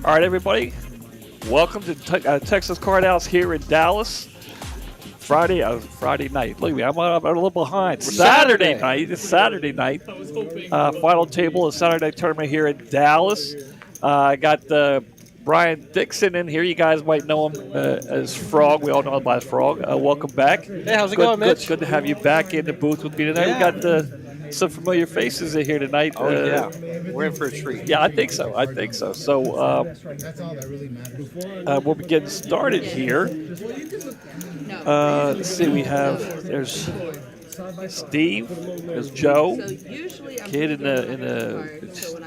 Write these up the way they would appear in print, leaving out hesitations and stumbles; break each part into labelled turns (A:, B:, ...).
A: All right, everybody. Welcome to Texas Card House here in Dallas. Friday night. Look at me, I'm a little behind. Saturday night. It's Saturday night. Final table of Saturday tournament here in Dallas. I got Brian Dixon in here. You guys might know him as Frog. We all know him as Frog. Welcome back.
B: Hey, how's it going, Mitch?
A: Good to have you back in the booth with me tonight.
B: Yeah.
A: We got some familiar faces in here tonight.
B: Oh, yeah. We're in for a treat.
A: Yeah, I think so. So we'll be getting started here. Let's see. We have there's Steve, there's Joe, kid in the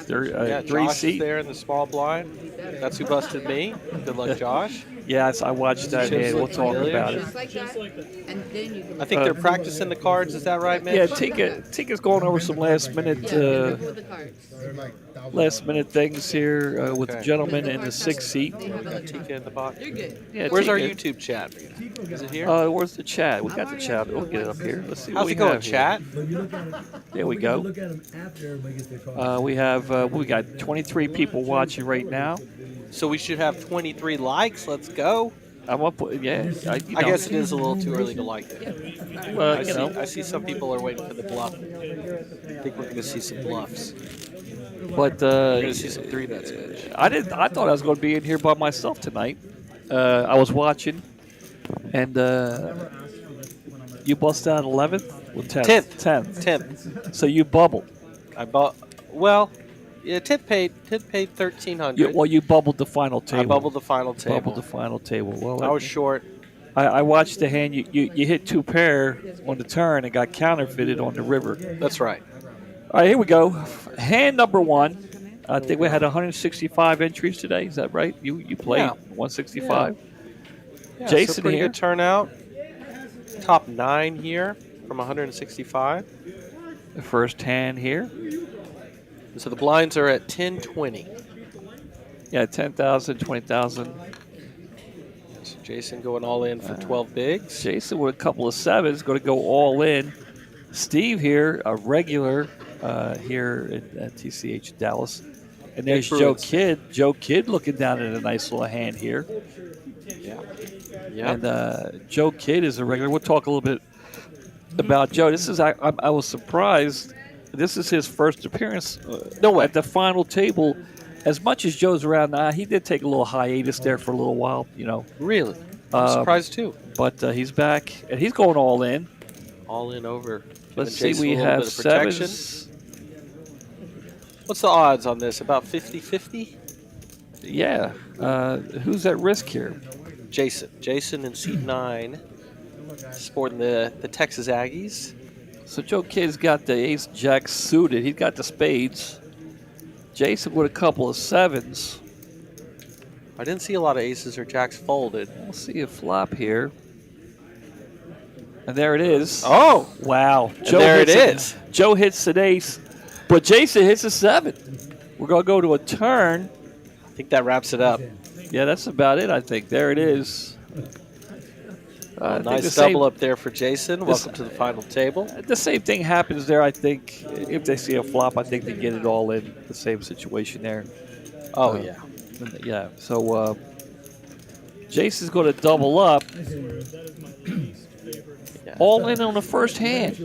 A: three
B: Josh
A: seat
B: there in the small blind. That's who busted me. Good luck, Josh.
A: Yes, I watched that. And we'll talk about it.
B: I think they're practicing the cards. Is that right, Mitch?
A: Yeah, Tika's going over some last minute things here with the gentleman in the 6th seat.
B: We got Tika in the box.
A: Yeah,
B: Where's our
A: Tika.
B: YouTube chat? Is it here?
A: Where's the chat? We got the chat. We'll get it up here. Let's see
B: How's
A: what
B: it
A: we
B: going,
A: have here.
B: chat?
A: There we go. We have we got 23 people watching right now.
B: So we should have 23 likes. Let's go.
A: I'm up. Yeah,
B: I guess it is a little too early to like it. I see some people are waiting for the bluff. I think we're going to see some bluffs.
A: But
B: We're going to see some 3-bets.
A: I thought I was going to be in here by myself tonight. I was watching, and you bust out 11th, well, 10th,
B: 10th.
A: So you bubbled.
B: I bought. Well, yeah, 10th paid 1,300.
A: You bubbled the final table.
B: I bubbled the final table.
A: Bubbled the final table. Well,
B: I was short.
A: I watched the hand. You hit 2 pair on the turn and got counterfeited on the river.
B: That's right.
A: All right, here we go. Hand number 1. I think we had 165 entries today. Is that right? You played 165.
B: Yeah,
A: Jason
B: so pretty
A: here.
B: good turnout. Top 9 here from 165.
A: The first hand here.
B: So the blinds are at 1020.
A: Yeah, 10,000, 20,000.
B: So Jason going all in for 12 bigs.
A: Jason with a couple of 7s, going to go all in. Steve here, a regular here at TCH Dallas. And there's Joe Kidd. Joe Kidd looking down at a nice little hand here.
B: Yeah.
A: And Joe Kidd is a regular. We'll talk a little bit about Joe. This is I was surprised. This is his first appearance at the final table. As much as Joe's around now, he did take a little hiatus there for a little while,
B: Really? I'm surprised too.
A: But he's back, and he's going all in.
B: All in over.
A: Let's see, we have 7s.
B: What's the odds on this? About 50-50?
A: Yeah. Who's at risk here?
B: Jason. Jason in seat 9. Sporting the Texas Aggies.
A: So Joe Kidd's got the ace-jack suited. He's got the spades. Jason with a couple of 7s.
B: I didn't see a lot of aces or jacks folded.
A: We'll see a flop here. And there it is.
B: Oh!
A: Wow.
B: Joe there it is.
A: Joe hits an ace, but Jason hits a 7. We're going to go to a turn.
B: I think that wraps it up.
A: Yeah, that's about it, I think. There it is.
B: Nice double up there for Jason. Welcome to the final table.
A: The same thing happens there, I think. If they see a flop, I think they get it all in. The same situation there.
B: Oh, yeah.
A: Yeah, so Jason's going to double up. All in on the first hand.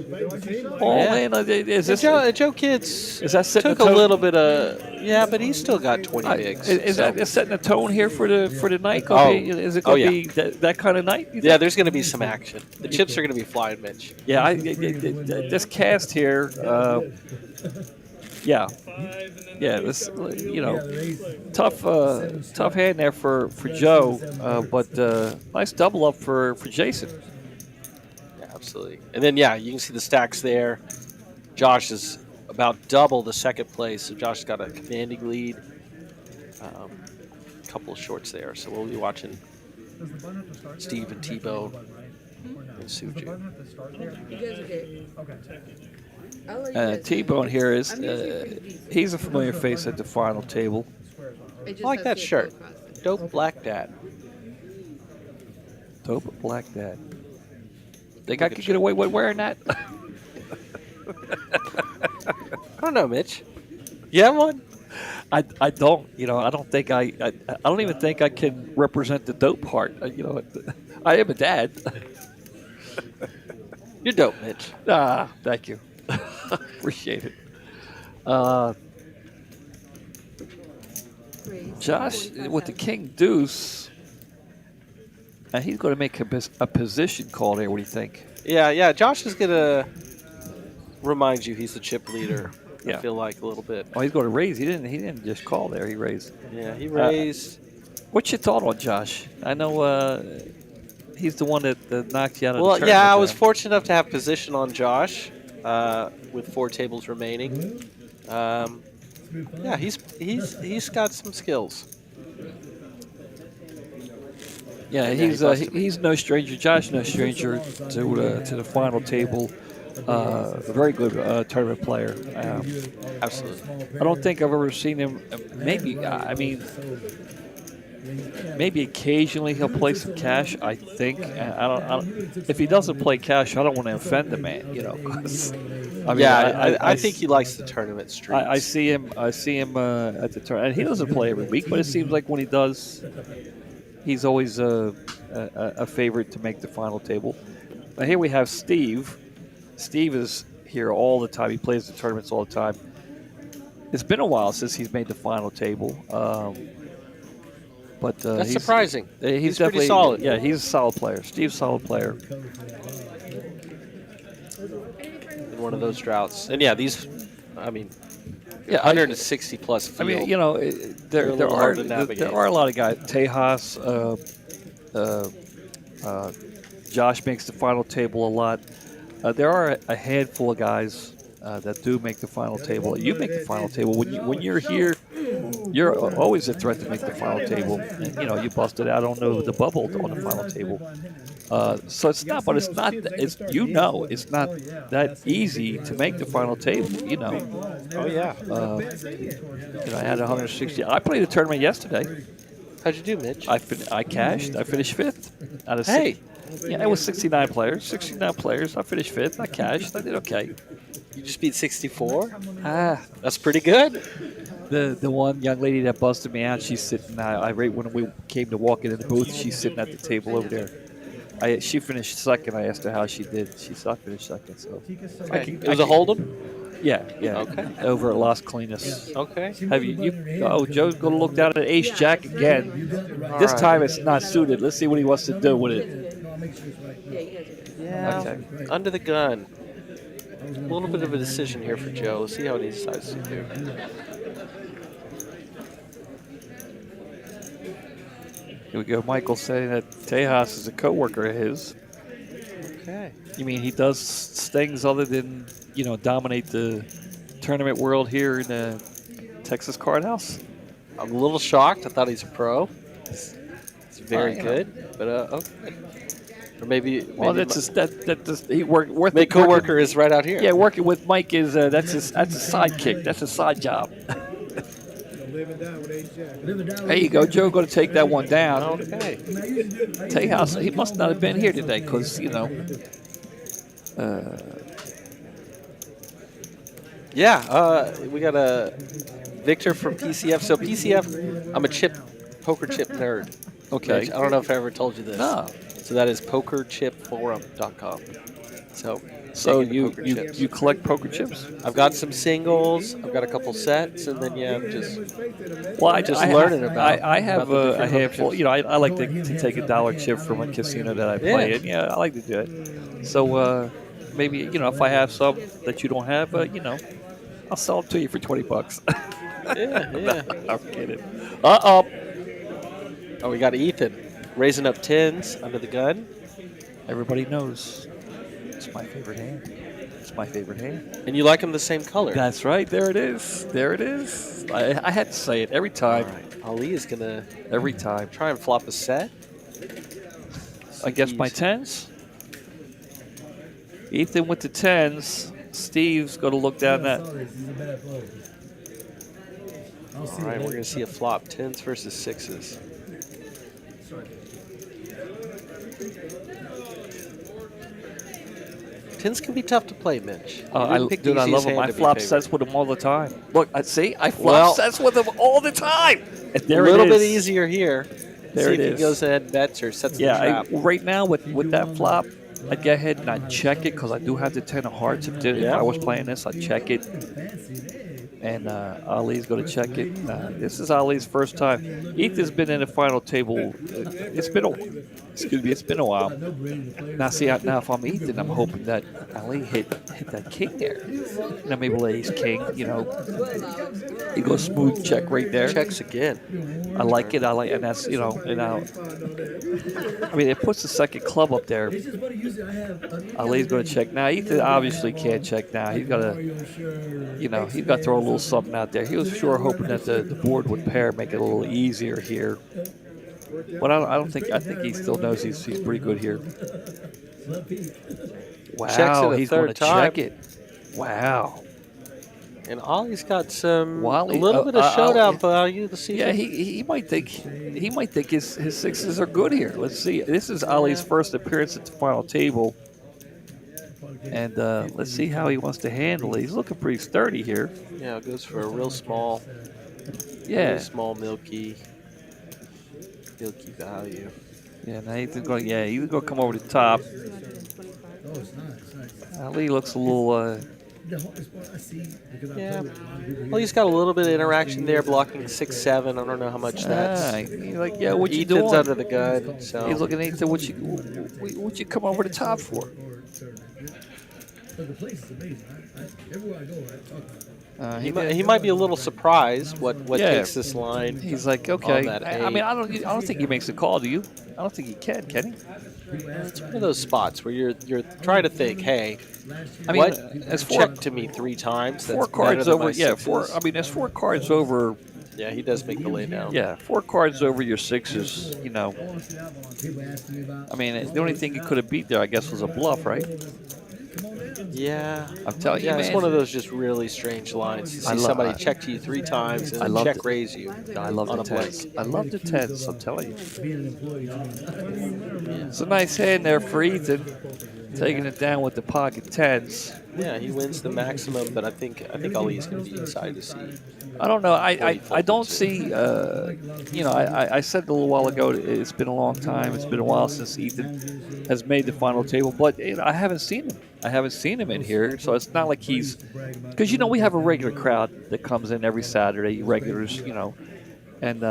A: All in. Is this
B: Joe Kidd's took a little bit of but he's still got 20 bigs.
A: Is that setting the tone here for the night? Is it going to be that kind of night?
B: Yeah, there's going to be some action. The chips are going to be flying, Mitch.
A: Yeah, this cast here. This tough hand there for Joe, but nice double up for Jason.
B: Absolutely. And then, you can see the stacks there. Josh is about double the second place, so Josh's got a commanding lead. A couple of shorts there, so we'll be watching Steve and T-Bone and Suju.
A: T-Bone here is he's a familiar face at the final table.
B: I like that shirt. Dope Black Dad.
A: Dope Black Dad. They got to get away with wearing that.
B: I don't know, Mitch. You have one?
A: I don't. You know, I don't think I don't even think I can represent the dope part. You know, I am a dad.
B: You're dope, Mitch.
A: Ah, thank you. Appreciate it. Josh with the king deuce. And he's going to make a position call there. What do you think?
B: Yeah. Josh is gonna remind you he's the chip leader.
A: Yeah.
B: I feel like a little bit.
A: Oh, he's going to raise. He didn't just call there. He raised.
B: Yeah, he raised.
A: What's your thought on Josh? I know he's the one that knocked you out of the
B: Well,
A: tournament.
B: yeah, I was fortunate enough to have position on Josh with 4 tables remaining. Yeah, he's got some skills.
A: Yeah, he's no stranger. Josh, no stranger to the final table. A very good tournament player.
B: Absolutely.
A: I don't think I've ever seen him. Maybe maybe occasionally he'll play some cash. I think. I don't. If he doesn't play cash, I don't want to offend the man. You know. I mean,
B: I think he likes the tournament streaks.
A: I see him. I see him at the tournament, and he doesn't play every week. But it seems like when he does, he's always a favorite to make the final table. Now here we have Steve. Steve is here all the time. He plays the tournaments all the time. It's been a while since he's made the final table. But
B: That's surprising.
A: He's
B: pretty
A: definitely
B: solid.
A: Yeah, he's a solid player. Steve's a solid player.
B: In one of those droughts. And yeah, these, I mean,
A: Yeah,
B: 160 plus field.
A: I mean, you know, there are a lot of guys. Tejas, Josh makes the final table a lot. There are a handful of guys that do make the final table. You make the final table when you're here. You're always a threat to make the final table. And, you know, you busted out on the bubble on the final table. So it's not, but it's not. It's it's not that easy to make the final table. You know.
B: Oh yeah.
A: You know, I had 160. I played a tournament yesterday.
B: How'd you do, Mitch?
A: I cashed. I finished 5th out of
B: Hey.
A: Yeah, it was 69 players. 69 players. I finished 5th. I cashed. I did okay.
B: You just beat 64? That's pretty good.
A: The one young lady that busted me out, she's sitting. I right when we came to walk into the booth, she's sitting at the table over there. She finished second. I asked her how she did. She said I finished second. So
B: It was a hold'em?
A: Yeah.
B: Okay.
A: Over at Las Colinas.
B: Okay.
A: Have you? Oh, Joe's going to look down at Ace Jack again. This time it's not suited. Let's see what he wants to do with it.
B: Yeah.
A: Okay.
B: Under the gun. A little bit of a decision here for Joe. Let's see how he decides to do.
A: Here we go. Michael saying that Tejas is a coworker of his.
B: Okay.
A: You mean he does things other than, you know, dominate the tournament world here in the Texas Card House?
B: I'm a little shocked. I thought he's a pro. It's very good, but okay. Or maybe
A: he worked.
B: My coworker is right out here.
A: Yeah, working with Mike is that's a sidekick. That's a side job. There you go, Joe. Going to take that one down.
B: Okay.
A: Tejas, he must not have been here today because you know.
B: We got a Victor from PCF. So PCF, I'm a poker chip nerd.
A: Okay.
B: I don't know if I ever told you this.
A: No.
B: So that is pokerchipforum.com. So
A: you collect poker chips?
B: I've got some singles. I've got a couple sets, and then I'm just learning about.
A: I have
B: about
A: a handful. You know, I like to take a dollar chip from a casino that I play in. Yeah, I like to do it. So maybe you know if I have some that you don't have, you know, I'll sell them to you for $20.
B: Yeah.
A: I'm kidding.
B: Oh, we got Ethan raising up tens under the gun.
A: Everybody knows it's my favorite hand. It's my favorite hand.
B: And you like them the same color.
A: That's right. There it is. There it is. I had to say it every time.
B: All right. Ali is going to
A: every time
B: try and flop a set.
A: Against my tens. Ethan with the tens. Steve's going to look down that.
B: All right, we're going to see a flop. Tens versus sixes. Tens can be tough to play, Mitch.
A: I love him. I flop sets with him all the time. Look, I flop sets with him all the time. And there
B: a little
A: it is.
B: bit easier here.
A: There
B: See
A: it
B: if
A: is.
B: he goes ahead and bets or sets the trap.
A: Right now with that flop, I'd go ahead and I'd check it because I do have the 10 of hearts. If I was playing this, I'd check it. And Ali's going to check it. This is Ali's first time. Ethan's been in the final table. It's been a while. Now, now if I'm Ethan, I'm hoping that Ali hit that king there. Now maybe ace king. You know, he goes smooth check right there.
B: Checks again.
A: I like it. And that's I mean, it puts the second club up there. Ali's going to check now. Ethan obviously can't check now. He's got to, he's got to throw a little something out there. He was sure hoping that the board would pair, make it a little easier here. But I think he still knows he's pretty good here. Wow, he's going to check it. Wow.
B: And Ollie's got a
A: Wally,
B: little bit of showdown value this season.
A: Yeah, he might think his sixes are good here. Let's see. This is Ollie's first appearance at the final table, and let's see how he wants to handle it. He's looking pretty sturdy here.
B: Yeah, it goes for a real small,
A: really
B: small milky value.
A: Yeah, now he's going to come over the top. Ali looks a little.
B: Yeah. Well, he's got a little bit of interaction there, blocking 6-7. I don't know how much that's.
A: What you doing?
B: Ethan's under the gun. So
A: he's looking at Ethan. What you come over the top for?
B: He might be a little surprised what takes this line.
A: He's like, okay. I mean, I don't think he makes a call. Do you? I don't think he can he?
B: It's one of those spots where you're trying to think, hey,
A: I mean, as
B: check to me 3 times.
A: Four cards over. Yeah, four. I mean, there's 4 cards over.
B: Yeah, he does make the lay down.
A: Yeah, 4 cards over your sixes. You know. I mean, the only thing he could have beat there, I guess, was a bluff, right?
B: Yeah,
A: I'm telling you, man.
B: It's one of those just really strange lines. You see somebody check to you 3 times and then check raise you.
A: I love the tens. I love the tens. I'm telling you. It's a nice hand there for Ethan, taking it down with the pocket tens.
B: Yeah, he wins the maximum, but I think Ali's going to be inside to see.
A: I don't know. I don't see. I said a little while ago. It's been a long time. It's been a while since Ethan has made the final table, but I haven't seen him. I haven't seen him in here, so it's not like he's because we have a regular crowd that comes in every Saturday, regulars, and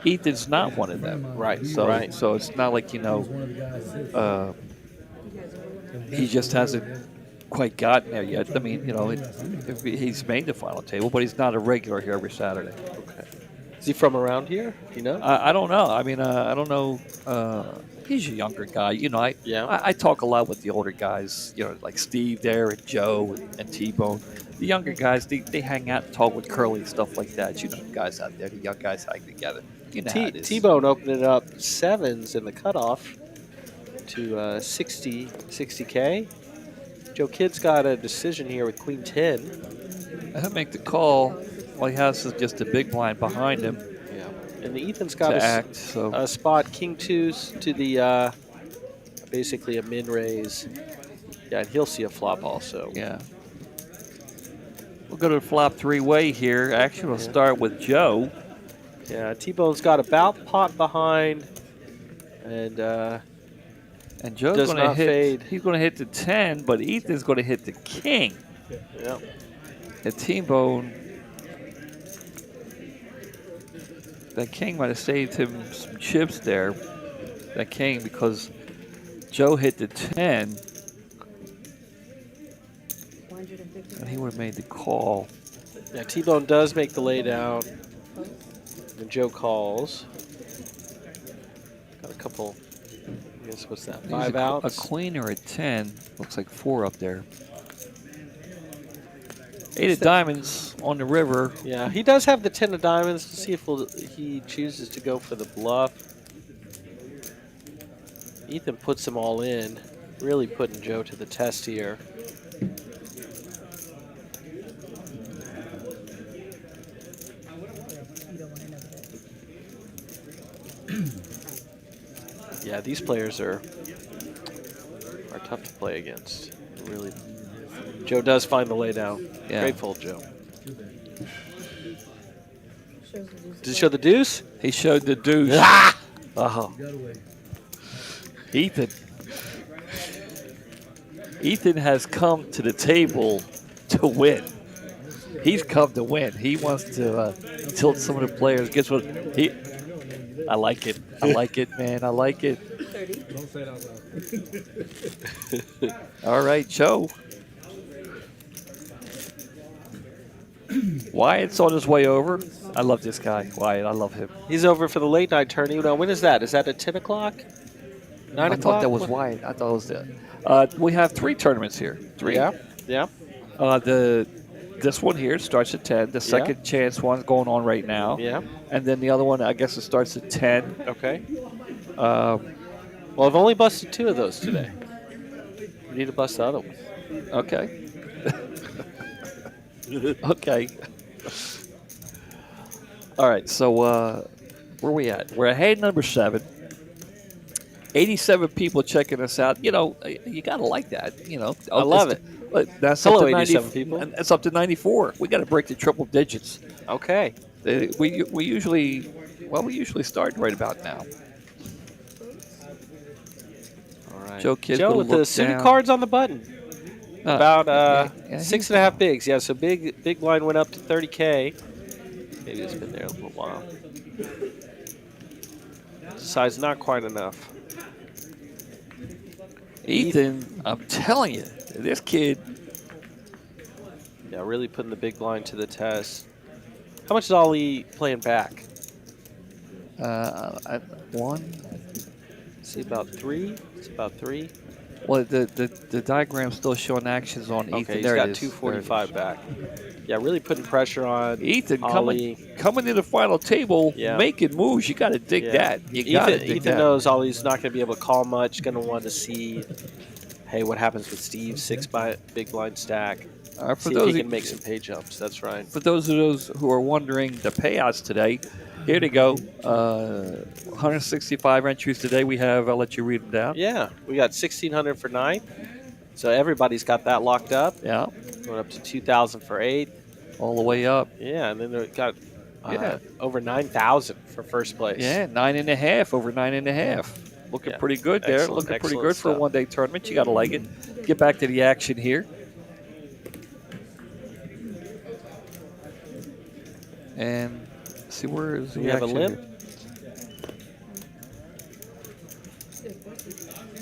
A: Ethan's not one of them,
B: right?
A: So it's not like he just hasn't quite gotten there yet. I mean, he's made the final table, but he's not a regular here every Saturday.
B: Okay. Is he from around here? Do you know?
A: I don't know. I mean, I don't know. He's a younger guy. I talk a lot with the older guys, like Steve there and Joe and T-Bone. The younger guys, they hang out and talk with Curly, stuff like that. The guys out there, the young guys hang together.
B: T-Bone opened it up 7s in the cutoff to 60K. Joe Kidd's got a decision here with Queen 10.
A: He'll make the call. All he has is just a big blind behind him.
B: Yeah, and the Ethan's got a spot King 2s to the basically a min raise. Yeah, and he'll see a flop also.
A: Yeah. We'll go to the flop 3-way here. Actually, we'll start with Joe.
B: Yeah, T-Bone's got about pot behind, and
A: Joe's going to hit. He's going to hit the 10, but Ethan's going to hit the king.
B: Yep.
A: And T-Bone, that king might have saved him some chips there. That king, because Joe hit the 10, and he would have made the call.
B: Yeah, T-Bone does make the lay down, and Joe calls. Got a couple. I guess what's that? 5 outs.
A: A queen or a 10. Looks like 4 up there. 8 of diamonds on the river.
B: Yeah, he does have the 10 of diamonds. Let's see if he chooses to go for the bluff. Ethan puts them all in, really putting Joe to the test here. Yeah, these players are tough to play against. Really, Joe does find the lay down.
A: Yeah.
B: Grateful, Joe. Did it show the deuce?
A: He showed the deuce.
B: Ah! Oh.
A: Ethan has come to the table to win. He's come to win. He wants to tilt some of the players. Guess what? I like it. I like it, man. I like it.
C: 30. Don't say that loud.
A: All right, Joe. Wyatt's on his way over. I love this guy, Wyatt. I love him.
B: He's over for the late night tourney. Now, when is that? Is that at 10 o'clock? 9
A: I
B: o'clock?
A: thought that was Wyatt. I thought it was that. We have 3 tournaments here. 3.
B: Yeah. Yeah.
A: This one here starts at 10. The second chance one's going on right now.
B: Yeah.
A: And then the other one, I guess it starts at 10.
B: Okay. Well, I've only busted 2 of those today. We need to bust the other one.
A: Okay. Okay. All right, so where are we at? We're at hand number 7. 87 people checking us out. You know, you got to like that. You know,
B: I love it.
A: That's
B: Hello,
A: up to
B: 87 people.
A: And it's up to 94. We got to break the triple digits.
B: Okay.
A: We usually start right about now.
B: All right.
A: Joe Kidd's
B: Joe
A: gonna
B: with the
A: look
B: suited
A: down.
B: cards on the button. About
A: yeah,
B: 6.5 bigs. Yeah, so big line went up to 30K. Maybe it's been there a little while. Size not quite enough.
A: Ethan, I'm telling you, this kid.
B: Yeah, really putting the big blind to the test. How much is Ollie playing back?
A: 1.
B: See, about 3. It's about 3.
A: Well, the diagram's still showing actions on Ethan.
B: Okay, he's
A: there
B: got
A: it is.
B: 245 back. Yeah, really putting pressure on
A: Ethan
B: Ollie.
A: coming to the final table,
B: Yeah.
A: making moves. You got to dig
B: Yeah.
A: that. You got to dig
B: Ethan
A: that.
B: knows Ollie's not going to be able to call much. Going to want to see, hey, what happens with Steve's 6 big blind stack.
A: For
B: See if
A: those
B: he can make some pay jumps. That's right.
A: For those who are wondering the payouts today, here they go. 165 entries today. We have. I'll let you read them down.
B: Yeah, we got 1,600 for 9th. So everybody's got that locked up.
A: Yeah.
B: Going up to 2,000 for 8th.
A: All the way up.
B: Yeah, and then we got
A: Yeah.
B: over 9,000 for first place.
A: Yeah, 9.5 over 9.5. Looking
B: Yeah.
A: pretty good there.
B: Excellent,
A: Looking pretty
B: excellent
A: good for a
B: stuff.
A: one-day tournament. You got to like it. Get back to the action here. And see where is the
B: We have a
A: action
B: limp.
A: here?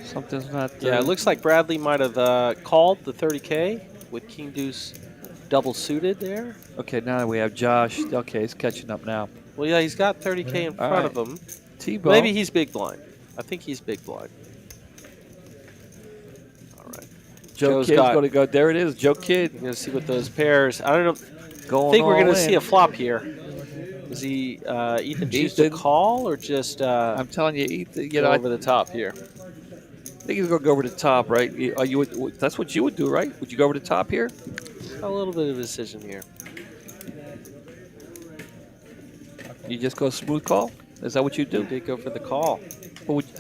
A: Something's not.
B: Yeah, it looks like Bradley might have called the 30K with King Deuce double suited there.
A: Okay, now we have Josh. Okay, he's catching up now.
B: Well, yeah, he's got 30K in front of him.
A: T-Bone.
B: Maybe he's big blind. I think he's big blind. All right.
A: Joe
B: Joe's
A: Kidd's
B: got-
A: going to go. There it is. Joe Kidd
B: We're going to see what those pairs. I don't know.
A: going
B: I think we're
A: all
B: going to
A: in.
B: see a flop here. Is he Ethan choose to
A: Ethan.
B: call or just
A: I'm telling you, Ethan. You
B: go
A: know, I
B: over the top here?
A: think he's going to go over the top, right? That's what you would do, right? Would you go over the top here?
B: A little bit of a decision here.
A: You just go smooth call? Is that what you
B: He
A: do?
B: did go for the call.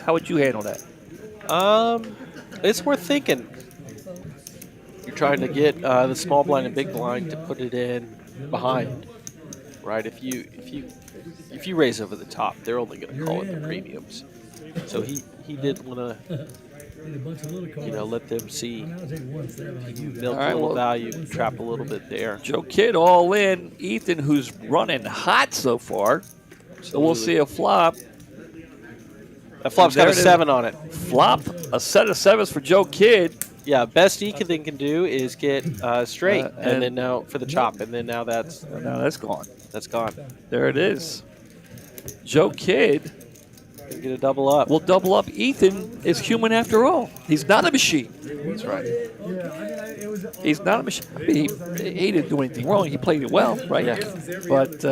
A: How would you handle that?
B: It's worth thinking. You're trying to get the small blind and big blind to put it in behind, right? If you raise over the top, they're only going to call it the premiums. So he did want to let them see milk
A: All right,
B: a little
A: well-
B: value, trap a little bit there.
A: Joe Kidd all in. Ethan, who's running hot so far. So we'll see a flop.
B: That flop's
A: There
B: got a
A: it is.
B: 7 on it.
A: Flop. A set of 7s for Joe Kidd.
B: Yeah, best Ethan can do is get straight,
A: and-
B: and then now for the chop, and then now that's
A: Now that's gone.
B: gone.
A: There it is. Joe Kidd
B: Gonna get a double up.
A: will double up. Ethan is human after all. He's not a machine.
B: That's right.
A: He's not a machine. He didn't do anything wrong. He played it well, right?
B: Yeah.
A: But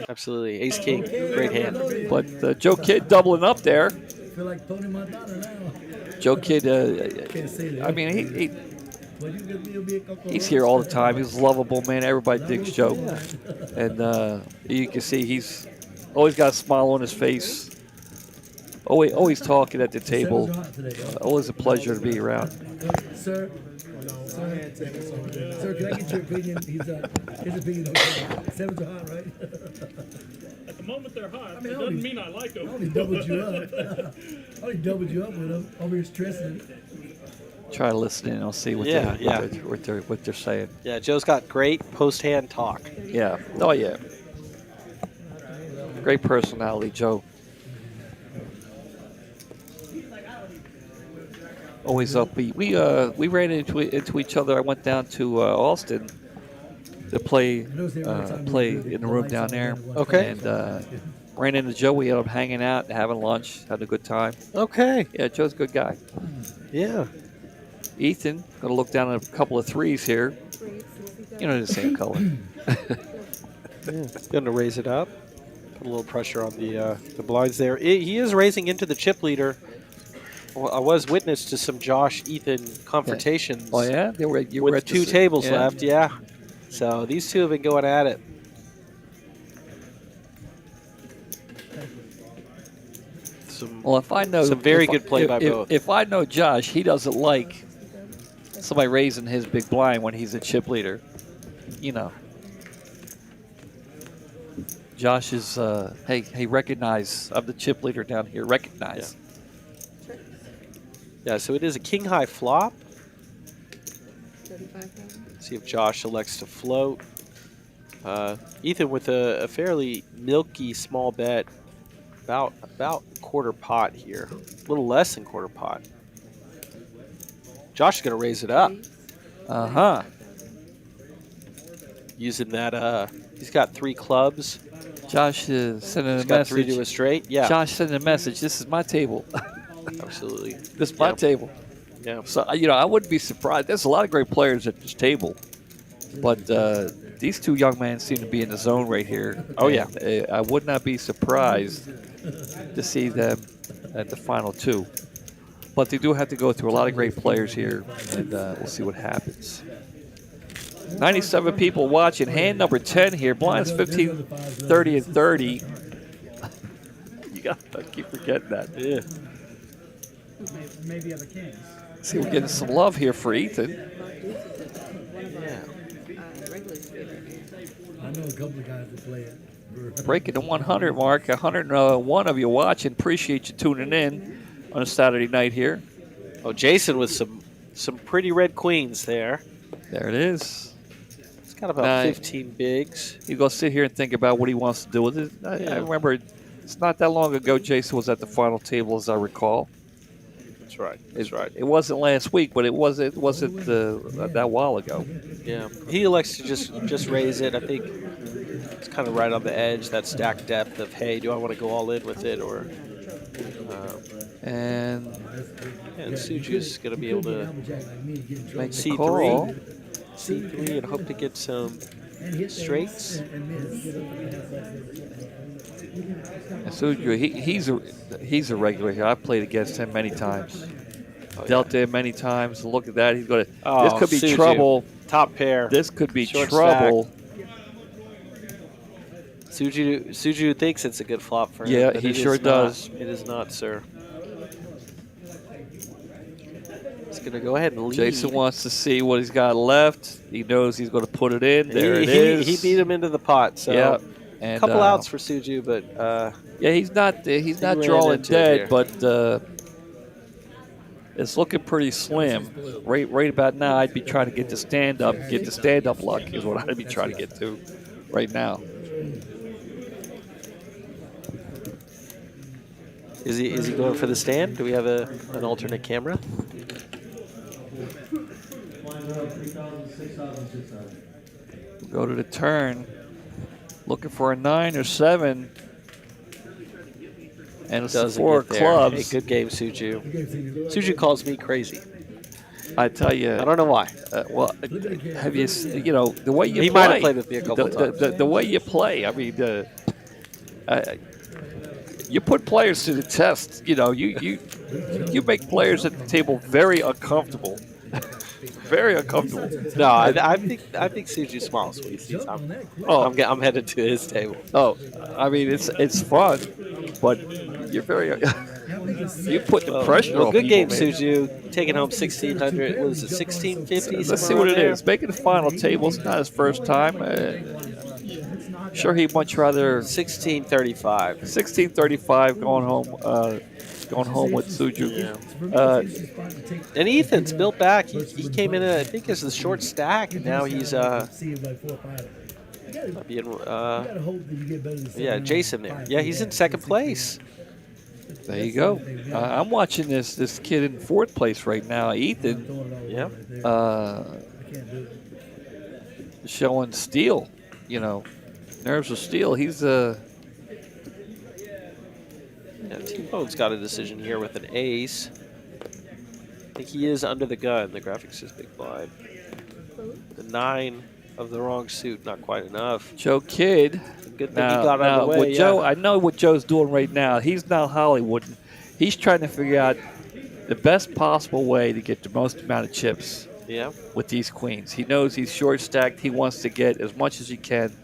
B: Absolutely, Ace King, great hand.
A: Joe Kidd doubling up there.
C: Feel like Tony Montana now.
A: Joe Kidd,
C: Can't say that.
A: I mean,
C: But you'll be a couple
A: he's here all the time. He's a lovable man. Everybody digs Joe. And you can see he's always got a smile on his face. Always talking at the table.
C: Sevens are hot today,
A: Always a pleasure to be around.
C: Sir, Sir, can I get your opinion? His opinion. Okay. Sevens are hot, right?
D: At the moment they're hot.
C: I mean,
D: It doesn't mean I like
C: I
D: them.
C: only doubled you up. I only doubled you up with them. Over here stressing.
A: Try to listen in. I'll see what what they're saying.
B: Yeah, Joe's got great post-hand talk.
A: Yeah. Oh yeah. Great personality, Joe. Always upbeat. We ran into each other. I went down to Austin to play in the room down there.
B: Okay.
A: And ran into Joe. We ended up hanging out, having lunch, had a good time.
B: Okay.
A: Yeah, Joe's a good guy.
B: Yeah.
A: Ethan, gonna look down at a couple of threes here. You know, the same color.
B: Yeah. Going to raise it up. Put a little pressure on the blinds there. He is raising into the chip leader. Well, I was witness to some Josh-Ethan confrontations.
A: Oh yeah, you were
B: with
A: at
B: two tables left. Yeah. So these two have been going at it.
A: Well, if I know
B: some very good play by both.
A: If I know Josh, he doesn't like somebody raising his big blind when he's a chip leader. You know. Josh is, hey, recognize. I'm the chip leader down here. Recognize.
B: Yeah, so it is a king-high flop.
E: 35,000.
B: See if Josh elects to float. Ethan with a fairly milky small bet. About quarter pot here. A little less than quarter pot. Josh is going to raise it up.
A: Uh-huh.
B: Using that, he's got 3 clubs.
A: Josh is sending
B: He's
A: a
B: got
A: message.
B: 3 to a straight. Yeah.
A: Josh sending a message. This is my table.
B: Absolutely.
A: This is my table.
B: Yeah.
A: So, I wouldn't be surprised. There's a lot of great players at this table. But these two young men seem to be in the zone right here.
B: Oh, yeah.
A: And, I would not be surprised to see them at the final 2. But they do have to go through a lot of great players here, and we'll see what happens. 97 people watching. Hand number 10 here. Blinds 15, 30, and 30. You got to keep forgetting that.
B: Yeah.
C: Maybe other kings.
A: See, we're getting some love here for Ethan.
B: Yeah.
C: I know a couple of guys that play it.
A: Breaking the 100 mark. 101 of you watching. Appreciate you tuning in on a Saturday night here.
B: Oh, Jason with some pretty red queens there.
A: There it is.
B: It's got about 15 bigs.
A: You go sit here and think about what he wants to do with it. I remember it's not that long ago Jason was at the final table, as I recall.
B: That's right. That's right.
A: It wasn't last week, but it wasn't that while ago.
B: Yeah. He elects to just raise it. I think it's kind of right on the edge, that stack depth of, hey, do I want to go all in with it or...
A: And
B: Suju's going to be able to
A: make the
B: C3.
A: call.
B: C3 and hope to get some straights.
A: And Suju, he's a regular here. I've played against him many times. Dealt him many times. Look at that. He's going to. This could be
B: Suju.
A: trouble.
B: Top pair.
A: This could be
B: Short
A: trouble.
B: Suju thinks it's a good flop for him.
A: Yeah,
B: but
A: he
B: it
A: sure
B: is
A: does.
B: Not. It is not, sir. He's going to go ahead and lead.
A: Jason wants to see what he's got left. He knows he's going to put it in. There it is.
B: He beat him into the pot. So
A: yeah.
B: A couple outs for Suju, but
A: yeah, he's not drawing dead,
B: here.
A: but it's looking pretty slim. Right about now, I'd be trying to get the stand up luck is what I'd be trying to get to right now.
B: Is he going for the stand? Do we have an alternate camera?
A: Go to the turn, looking for a 9 or 7, and it's the 4 clubs.
B: Hey, good game, Suju. Suju calls me crazy.
A: I tell you,
B: I don't know why.
A: Well, have you the way you play?
B: He might have played with me a couple times.
A: The way you play, I mean, you put players to the test. You make players at the table very uncomfortable. Very uncomfortable.
B: No, I think Suju's smart. So I'm headed to his table.
A: Oh, I mean it's fun, but you're very. You put the pressure
B: Well,
A: on
B: good
A: people,
B: game,
A: man.
B: Suzu. Taking home 1,600. What is it, 1,650?
A: Let's see what it is. Making the final table. It's not his first time. Sure, he'd much rather
B: 1635.
A: 1635 going home with Suju.
B: And Ethan's built back. He came in, I think, as the short stack, and now he's being, yeah, Jason there. Yeah, he's in second place.
A: There you go. I'm watching this kid in fourth place right now, Ethan.
B: Yeah.
A: Showing steel, nerves of steel. He's
B: Yeah, T-Bone's got a decision here with an ace. I think he is under the gun. The graphics is big blind. The 9 of the wrong suit, not quite enough.
A: Joe Kidd.
B: Good thing he got out of the way.
A: With Joe, I know what Joe's doing right now. He's not Hollywood. He's trying to figure out the best possible way to get the most amount of chips.
B: Yeah.
A: With these queens, he knows he's short stacked. He wants to get as much as he can.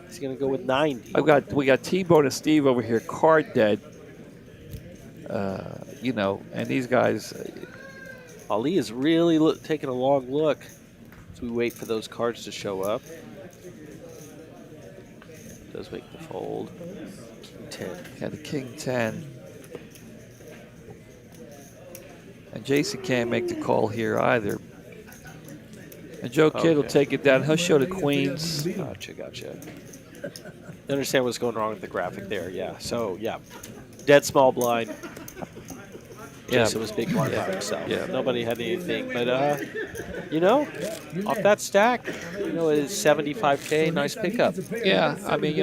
B: He's gonna go with 90.
A: We got T-Bone and Steve over here, card dead. And these guys.
B: Ali is really taking a long look as we wait for those cards to show up. Does make the fold. King 10.
A: Yeah, the King 10. And Jason can't make the call here either. And Joe Kidd will take it down. He'll show the queens.
B: Gotcha. You understand what's going wrong with the graphic there, yeah. So, yeah. Dead small blind.
A: Yeah.
B: Jason was big blind by himself.
A: Yeah.
B: Nobody had anything. But, off that stack, it's 75K. Nice pickup.
A: Yeah, I mean,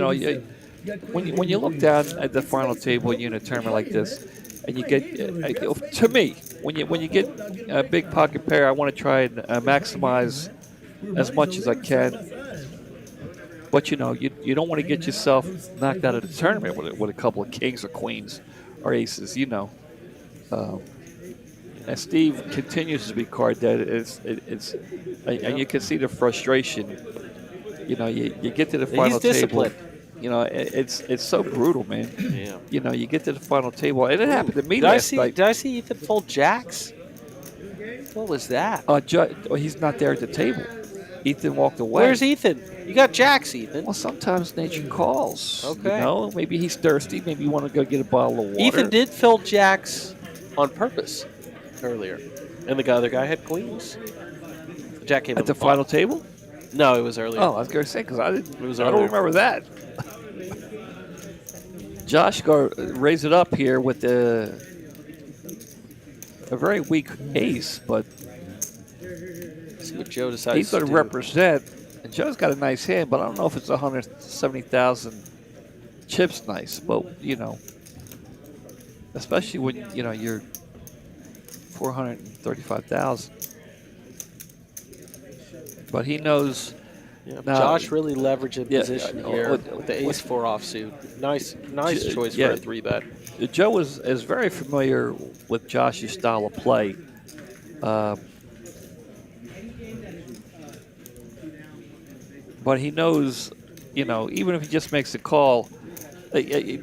A: when you look down at the final table in a tournament like this, and you get, to me, when you get a big pocket pair, I want to try and maximize as much as I can. But you don't want to get yourself knocked out of the tournament with a couple of kings or queens or aces. And Steve continues to be card dead. And you can see the frustration. You get to the final table. It's so brutal, man.
B: Yeah.
A: You get to the final table, and it happened to me
B: Did
A: last night.
B: Did I see Ethan fold jacks? What was that?
A: He's not there at the table. Ethan walked away.
B: Where's Ethan? You got jacks, Ethan.
A: Well, sometimes nature calls.
B: Okay.
A: Maybe he's thirsty. Maybe you want to go get a bottle of water.
B: Ethan did fill jacks on purpose earlier, and the other guy had queens. The jack came
A: at the final table.
B: No, it was earlier.
A: Oh, I was going to say because I didn't.
B: It was
A: I don't
B: earlier.
A: remember that. Josh raise it up here with a very weak ace, but
B: see what Joe decides.
A: He's going to represent. And Joe's got a nice hand, but I don't know if it's 170,000 chips nice. But especially when you're 435,000. But he knows.
B: Yeah,
A: now,
B: Josh really leveraging position here
A: with
B: the ace-4 offsuit. Nice choice for a 3-bet.
A: Joe is very familiar with Josh's style of play. But he knows, even if he just makes a call,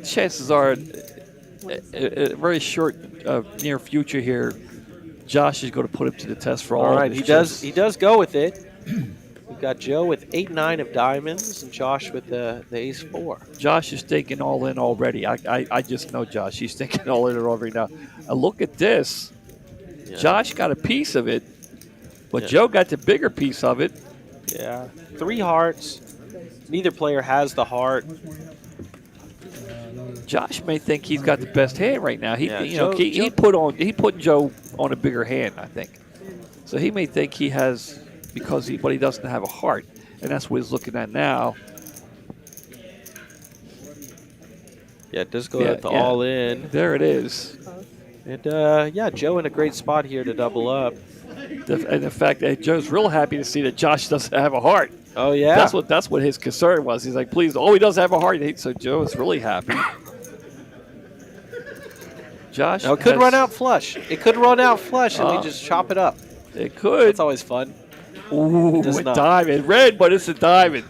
A: chances are, a very short, near future here, Josh is going to put him to the test for all
B: right,
A: of his
B: he does go with it. We've got Joe with 8-9 of diamonds and Josh with the ace-4.
A: Josh is thinking all in already. I just know Josh. He's thinking all in already now. Look at this. Yeah. Josh got a piece of it, but Joe got the bigger piece of it.
B: Yeah. 3 hearts. Neither player has the heart.
A: Josh may think he's got the best hand right now. He put Joe on a bigger hand, I think. So he may think he has but he doesn't have a heart, and that's what he's looking at now.
B: Yeah, it does go at the all in.
A: There it is.
B: And Joe in a great spot here to double up.
A: And the fact that Joe's real happy to see that Josh doesn't have a heart.
B: Oh yeah,
A: that's what his concern was. He's like, please, he does have a heart. So Joe is really happy. Josh,
B: it could run out flush. It could run out flush, and we just chop it up.
A: It could.
B: It's always fun.
A: Ooh, a diamond. Red, but it's a diamond.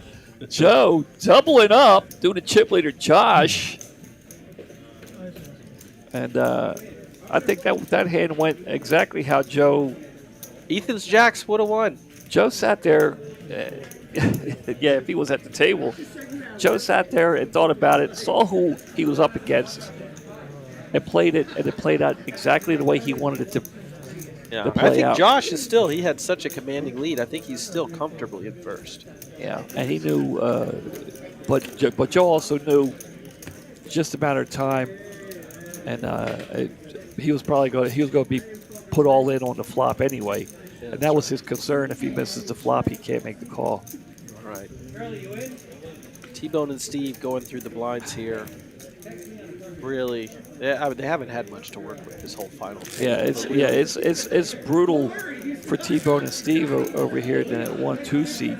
A: Joe doubling up, doing a chip leader, Josh. And I think that hand went exactly how Joe
B: Ethan's jacks would have won.
A: Joe sat there. Yeah, if he was at the table, Joe sat there and thought about it, saw who he was up against, and played it, and it played out exactly the way he wanted it to
B: Yeah,
A: play
B: I think
A: out.
B: Josh is still. He had such a commanding lead. I think he's still comfortably in first.
A: Yeah, and he knew, but Joe also knew just a matter of time, and he was probably going to be put all in on the flop anyway, and that was his concern. If he misses the flop, he can't make the call.
B: All right. T-Bone and Steve going through the blinds here. Really, they haven't had much to work with this whole final.
A: Yeah, it's brutal for T-Bone and Steve over here in that 1-2 seat.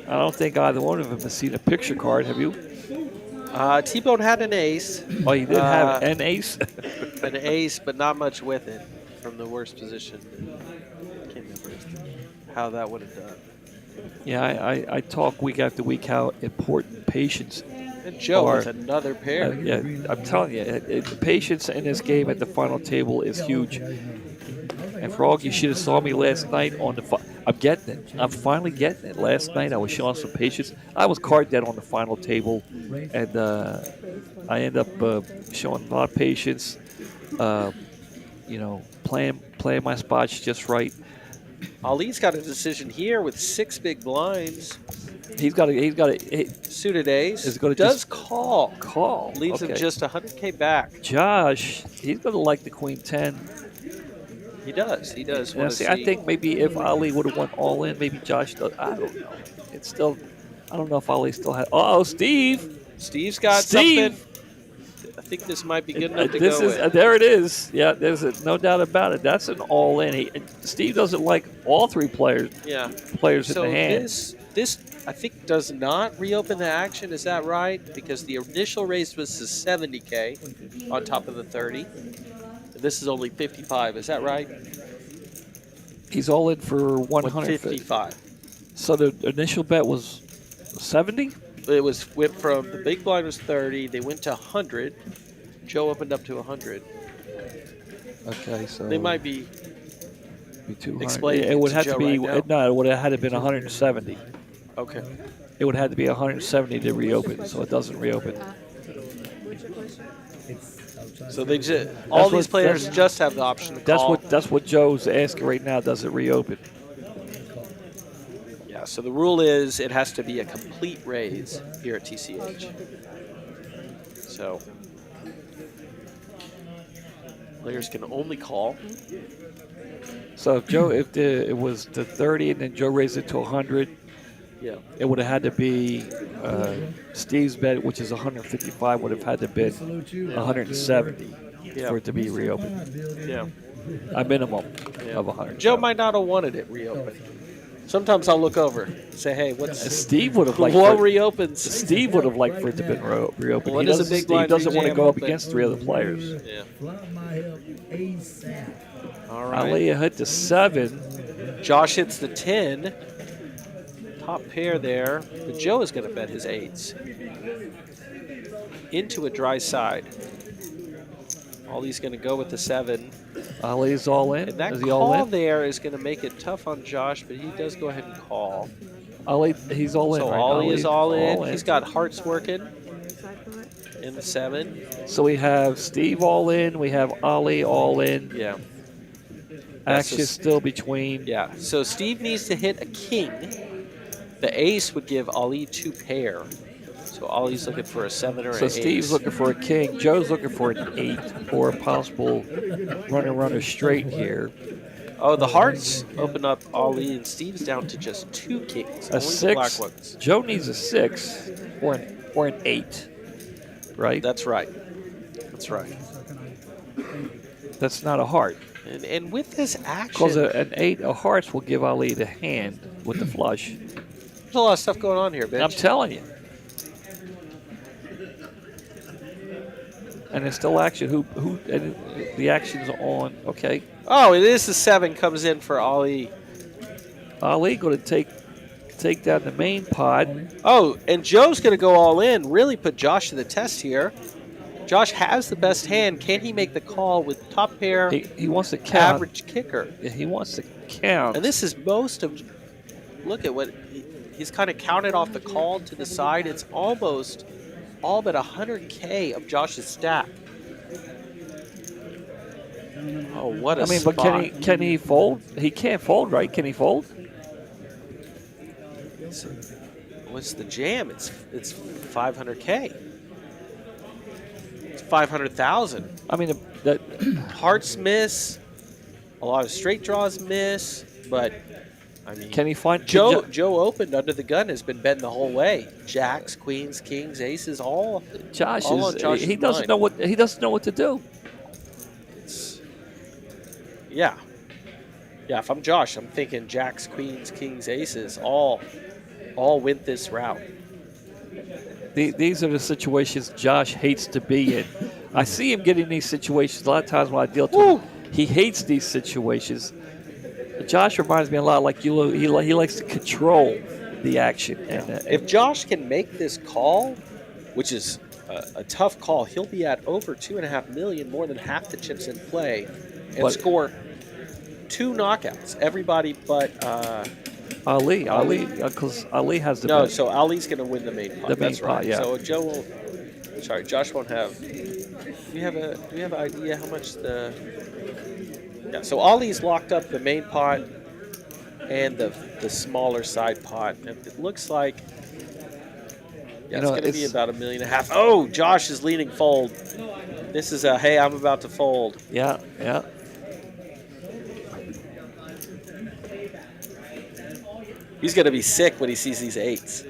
A: I don't think either one of them has seen a picture card. Have you?
B: T-Bone had an ace.
A: Oh, you did have an ace?
B: An ace, but not much with it from the worst position. I can't remember how that would have done.
A: Yeah, I talk week after week how important patience.
B: And Joe with another pair.
A: Yeah, I'm telling you, the patience in this game at the final table is huge. And Frog, you should have saw me last night on the. I'm getting it. I'm finally getting it. Last night I was showing some patience. I was card dead on the final table, and I end up showing a lot of patience. Playing my spots just right.
B: Ali's got a decision here with 6 big blinds.
A: He's got a
B: Suited ace.
A: Is gonna
B: does
A: just
B: call. Leaves him
A: okay.
B: just 100K back.
A: Josh, he's going to like the Queen 10.
B: He does. He does.
A: Yeah, see, I think maybe if Ali would have went all in, maybe Josh does. I don't know. It's still, I don't know if Ali still had. Oh, Steve.
B: Steve's got
A: Steve.
B: something. I think this might be good enough to
A: This
B: go
A: is
B: with.
A: there. It is. Yeah, there's no doubt about it. That's an all in. Steve doesn't like all 3 players.
B: Yeah.
A: Players
B: So
A: in the hand.
B: this I think does not reopen the action. Is that right? Because the initial raise was to 70K on top of the 30. And this is only 55. Is that right?
A: He's all in for 150.
B: 55.
A: So the initial bet was 70.
B: It was went from the big blind was 30. They went to 100. Joe opened up to 100.
A: Okay, so
B: They might be
A: 200.
B: explaining
A: It would
B: to
A: have
B: Joe
A: to be
B: right
A: no. It would have had to been 170.
B: okay.
A: It would have to be 170 to reopen, so it doesn't reopen.
B: So they just all these
A: what-
B: players
A: that's-
B: just have the option to call.
A: That's what Joe's asking right now. Does it reopen?
B: Yeah, so the rule is it has to be a complete raise here at TCH. So players can only call.
A: So if Joe, it was the 30 and then Joe raised it to 100,
B: Yeah.
A: it would have had to be Steve's bet, which is 155, would have had to been 170
B: Yeah.
A: for it to be reopened.
B: Yeah.
A: A minimum
B: Yeah.
A: of 100.
B: Joe might not have wanted it reopened. Sometimes I'll look over and say, hey, what's
A: Steve would have liked
B: what
A: for,
B: reopens?
A: Steve would have liked for it to have been reopened.
B: What
A: He
B: is a
A: doesn't,
B: big
A: Steve
B: blind
A: doesn't want to
B: rejam
A: go up
B: open?
A: against 3 other players.
B: Yeah.
C: Flop my help ASAP.
B: All
A: Ali
B: right.
A: hit the 7.
B: Josh hits the 10. Top pair there. But Joe is going to bet his 8s. Into a dry side. Ali's going to go with the 7.
A: Ali's all in.
B: And that
A: Is he all
B: call
A: in?
B: there is going to make it tough on Josh, but he does go ahead and call.
A: Ali, he's all in.
B: So
A: right?
B: Ali is all in.
A: all
B: He's got hearts working in the 7.
A: So we have Steve all in. We have Ali all in.
B: Yeah. That's
A: Action still between.
B: Yeah. So Steve needs to hit a king. The ace would give Ali 2 pair. So Ali's looking for a 7 or
A: So
B: an
A: Steve's
B: ace.
A: looking for a king. Joe's looking for an 8 or a possible runner straight here.
B: Oh, the hearts open up Ali, and Steve's down to just 2 kings.
A: A
B: Only the black
A: 6.
B: ones.
A: Joe needs a 6 or an 8. Right?
B: That's right. That's right.
A: That's not a heart.
B: And with this
A: Because
B: action,
A: an 8 of hearts will give Ali the hand with the flush.
B: there's a lot of stuff going on here, bitch.
A: I'm telling you. And there's still action. And the action's on. Okay.
B: Oh, it is the 7 comes in for Ali.
A: Ali going to take down the main pot.
B: Oh, and Joe's going to go all in, really put Josh to the test here. Josh has the best hand. Can he make the call with top pair,
A: He wants to count.
B: average kicker?
A: Yeah, he wants to count.
B: And this is most of. Look at what he's kind of counted off the call to the side. It's almost all but 100K of Josh's stack. Oh, what a spot.
A: But can he fold? He can't fold, right? Can he fold?
B: What's the jam? It's 500K. It's 500,000.
A: I mean, that
B: Hearts miss. A lot of straight draws miss. But I mean,
A: can he find
B: Joe opened under the gun, has been betting the whole way. Jacks, queens, kings, aces, all.
A: Josh
B: all on
A: is
B: Josh's
A: he doesn't
B: mind.
A: know what to do.
B: Yeah. Yeah, if I'm Josh, I'm thinking jacks, queens, kings, aces, all win this route.
A: These are the situations Josh hates to be in. I see him getting these situations a lot of times when I deal to him. He hates these situations. Josh reminds me a lot like you. He likes to control the action. And
B: if Josh can make this call, which is a tough call, he'll be at over $2.5 million, more than half the chips in play, and score 2 knockouts. Everybody but
A: Ali, because Ali has the
B: no.
A: best.
B: So Ali's going to win the main pot.
A: The main
B: That's
A: pot,
B: right.
A: yeah.
B: So Joe will. Sorry, Josh won't have. Do we have an idea how much the? Yeah. So Ali's locked up the main pot and the smaller side pot, and it looks like. Yeah, it's going to be about $1.5 million. Oh, Josh is leaning fold. This is a hey, I'm about to fold.
A: Yeah.
B: He's going to be sick when he sees these 8s.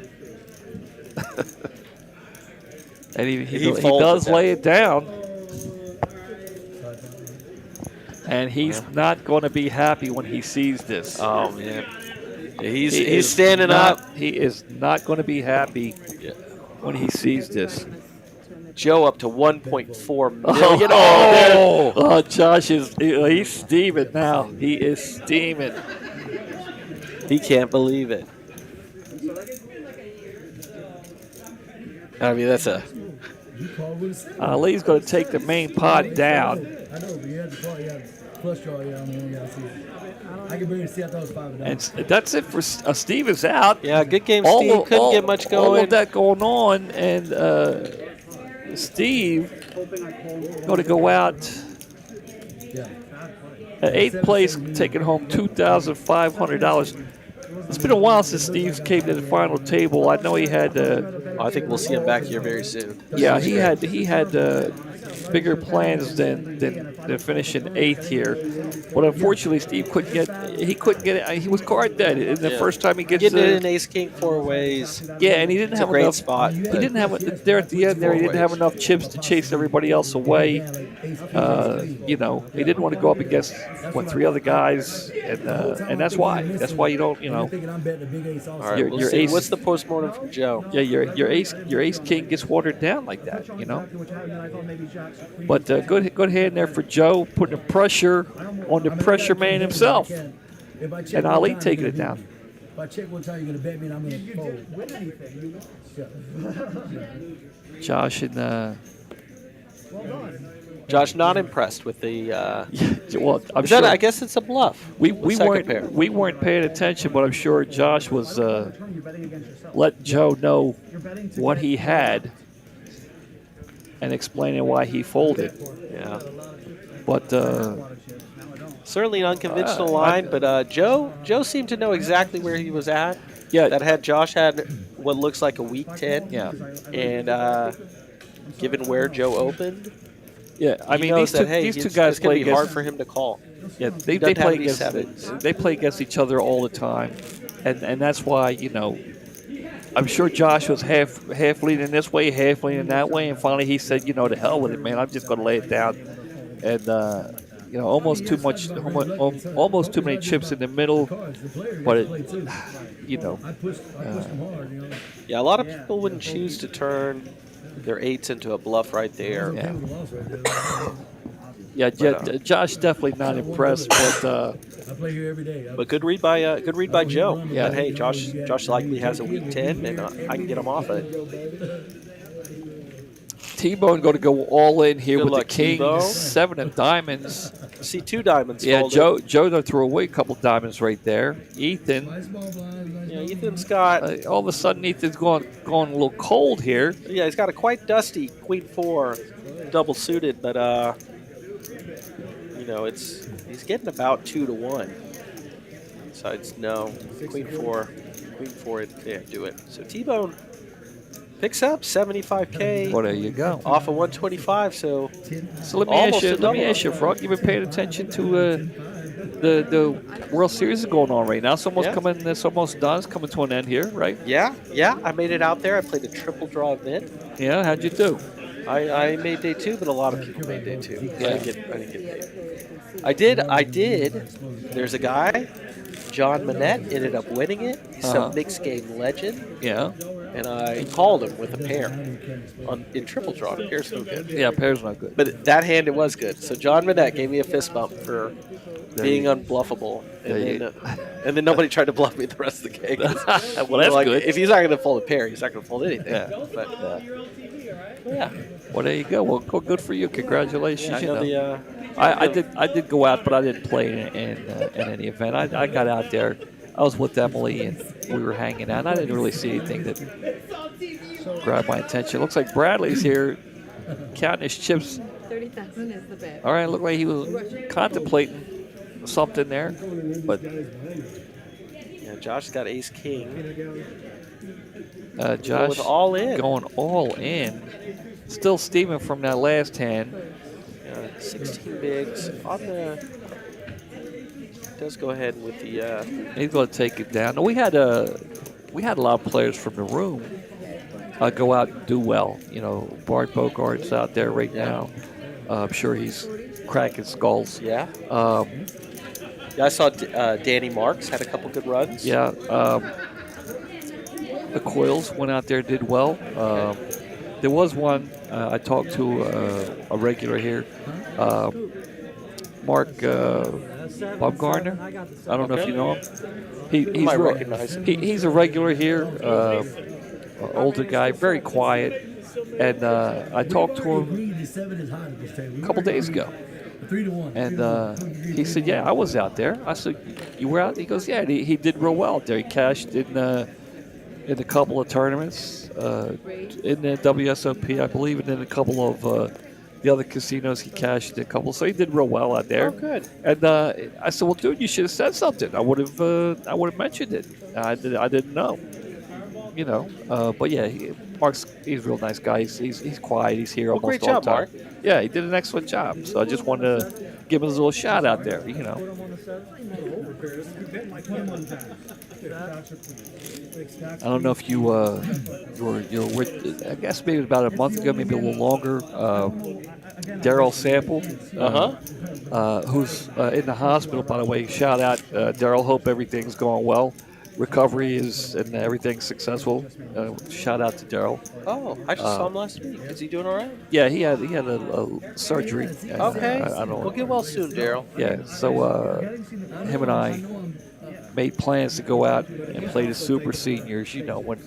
A: And he
B: folds
A: does
B: it
A: lay it down. And he's not going to be happy when he sees this.
B: Oh, man. He's standing up.
A: He is not going to be happy when he sees this.
B: Joe up to 1.4 million.
A: Josh he's steaming now. He is steaming.
B: He can't believe it. I mean, that's a.
A: Ali's going to take the main pot down.
C: I know, but you had the call, you had flush draw, yeah, I can barely see, I thought it was 5
A: And that's it for Steve is out.
B: Yeah, good game, Steve. Couldn't get much going.
A: All of that going on, and Steve going to go out at 8th place, taking home $2,500. It's been a while since Steve came to the final table. I know he had.
B: I think we'll see him back here very soon.
A: Yeah, he had bigger plans than finishing 8th here, but unfortunately, Steve couldn't get it. He was card dead in the first time he gets
B: getting it in ace king 4 ways.
A: Yeah, and he didn't have
B: great
A: enough
B: spot.
A: He didn't have there at the end there. He didn't have enough chips to chase everybody else away. He didn't want to go up against 3 other guys, and that's why you don't.
B: All right, we'll see. What's the postmortem from Joe?
A: Yeah, your ace king gets watered down like that, But good hand there for Joe, putting the pressure on the pressure man himself, and Ali taking it down.
C: If I check one time, you're gonna bet me, and I'm gonna fold.
A: Josh and
B: Josh not impressed with the.
A: Well, I'm sure.
B: I guess it's a bluff.
A: We weren't paying attention, but I'm sure Josh was letting Joe know what he had and explaining why he folded.
B: Yeah.
A: But
B: certainly an unconventional line, but Joe seemed to know exactly where he was at.
A: Yeah.
B: Josh had what looks like a weak 10.
A: Yeah.
B: And given where Joe opened.
A: Yeah, I mean these two guys
B: it's going
A: play
B: to be hard for him to call.
A: Yeah, they play against each other all the time, and that's why I'm sure Josh was half leaning this way, half leaning that way, and finally he said, to hell with it, man. I'm just going to lay it down, and almost too many chips in the middle, but
B: yeah, a lot of people wouldn't choose to turn their 8s into a bluff right there.
A: Yeah, Josh definitely not impressed, but
C: I play here every day.
B: But good read by Joe. Yeah. But hey, Josh likely has a weak 10, and I can get him off it.
A: T-Bone going to go all in here
B: Good
A: with
B: luck,
A: the king,
B: T-Bone.
A: 7 of diamonds.
B: See 2 diamonds.
A: Yeah,
B: folded.
A: Joe done threw away a couple diamonds right there. Ethan,
C: Nice small blinds, nice
B: Yeah,
C: small
B: Ethan's
C: blinds.
B: got.
A: all of a sudden Ethan's going a little cold here.
B: Yeah, he's got a quite dusty Queen 4, double suited, but you know, he's getting about 2 to 1. Besides, no, Queen 4, it can't do it. So T-Bone picks up 75K
A: Well, there you go.
B: off of 125. So
A: So let me
B: Almost a double.
A: ask you, Frog, you been paying attention to the World Series is going on right now? It's almost
B: Yeah.
A: it's almost done. It's coming to an end here, right?
B: yeah, I made it out there. I played a triple draw event.
A: Yeah, how'd you do?
B: I made day 2, but a lot of people made day 2.
A: Yeah.
B: I didn't get paid. I did. There's a guy, John Manette, ended up winning it. He's some mixed game legend,
A: Yeah.
B: and I called him with a pair in triple draw. The pair's no good.
A: Yeah, pair's not good.
B: But that hand, it was good. So John Manette gave me a fist bump for being unbluffable, and then nobody tried to bluff me the rest of the game.
A: Well, that's
B: Like,
A: good.
B: If he's not going to fold a pair, he's not going to fold anything.
A: Yeah.
B: But yeah,
A: Well, there you go. Well, good for you. Congratulations.
B: I
A: you
B: know
A: know.
B: the.
A: I did go out, but I didn't play in any event. I got out there. I was with Emily, and we were hanging out. I didn't really see anything that grabbed my attention. Looks like Bradley's here counting his chips.
E: 30,000 is the bet.
A: All right, looked like he was contemplating something there. But
B: Yeah, Josh got ace king.
A: Josh
B: with all in.
A: going all in. Still steaming from that last hand.
B: 16 bigs on the. Does go ahead with the.
A: He's going to take it down. We had a lot of players from the room go out and do well. You know, Bart Bogart's out there right now. I'm sure he's cracking skulls.
B: Yeah. Yeah, I saw Danny Marks had a couple good runs.
A: Yeah. The Coils went out there, did well. There was one I talked to a regular here, Mark Baumgartner. I don't know if you know him.
B: Might recognize him.
A: He's a regular here, older guy, very quiet. And I talked to him a couple days ago.
C: 3 to 1.
A: And he said, "Yeah, I was out there." I said, "You were out?" He goes, "Yeah." And he did real well out there. He cashed in a couple of tournaments, in the WSOP, I believe, and then a couple of the other casinos. He cashed in a couple, so he did real well out there.
B: Oh, good.
A: And I said, "Well, dude, you should have said something. I would have mentioned it. I didn't know." You know, but yeah, Mark's he's a real nice guy. He's quiet. He's here
B: Well,
A: almost
B: great
A: all
B: job,
A: the time.
B: Mark.
A: Yeah, he did an excellent job. So I just wanted to give him a little shout out there. You know, I don't know if you were with. I guess maybe about a month ago, maybe a little longer. Daryl Sample, who's in the hospital. By the way, shout out Daryl. Hope everything's going well. Recovery is and everything's successful. Shout out to Daryl.
B: Oh, I just saw him last week. Is he doing all right?
A: Yeah, he had a surgery. And,
B: Okay.
A: I don't.
B: We'll get well soon, Daryl.
A: Yeah, so him and I made plans to go out and play the Super Seniors. You know, when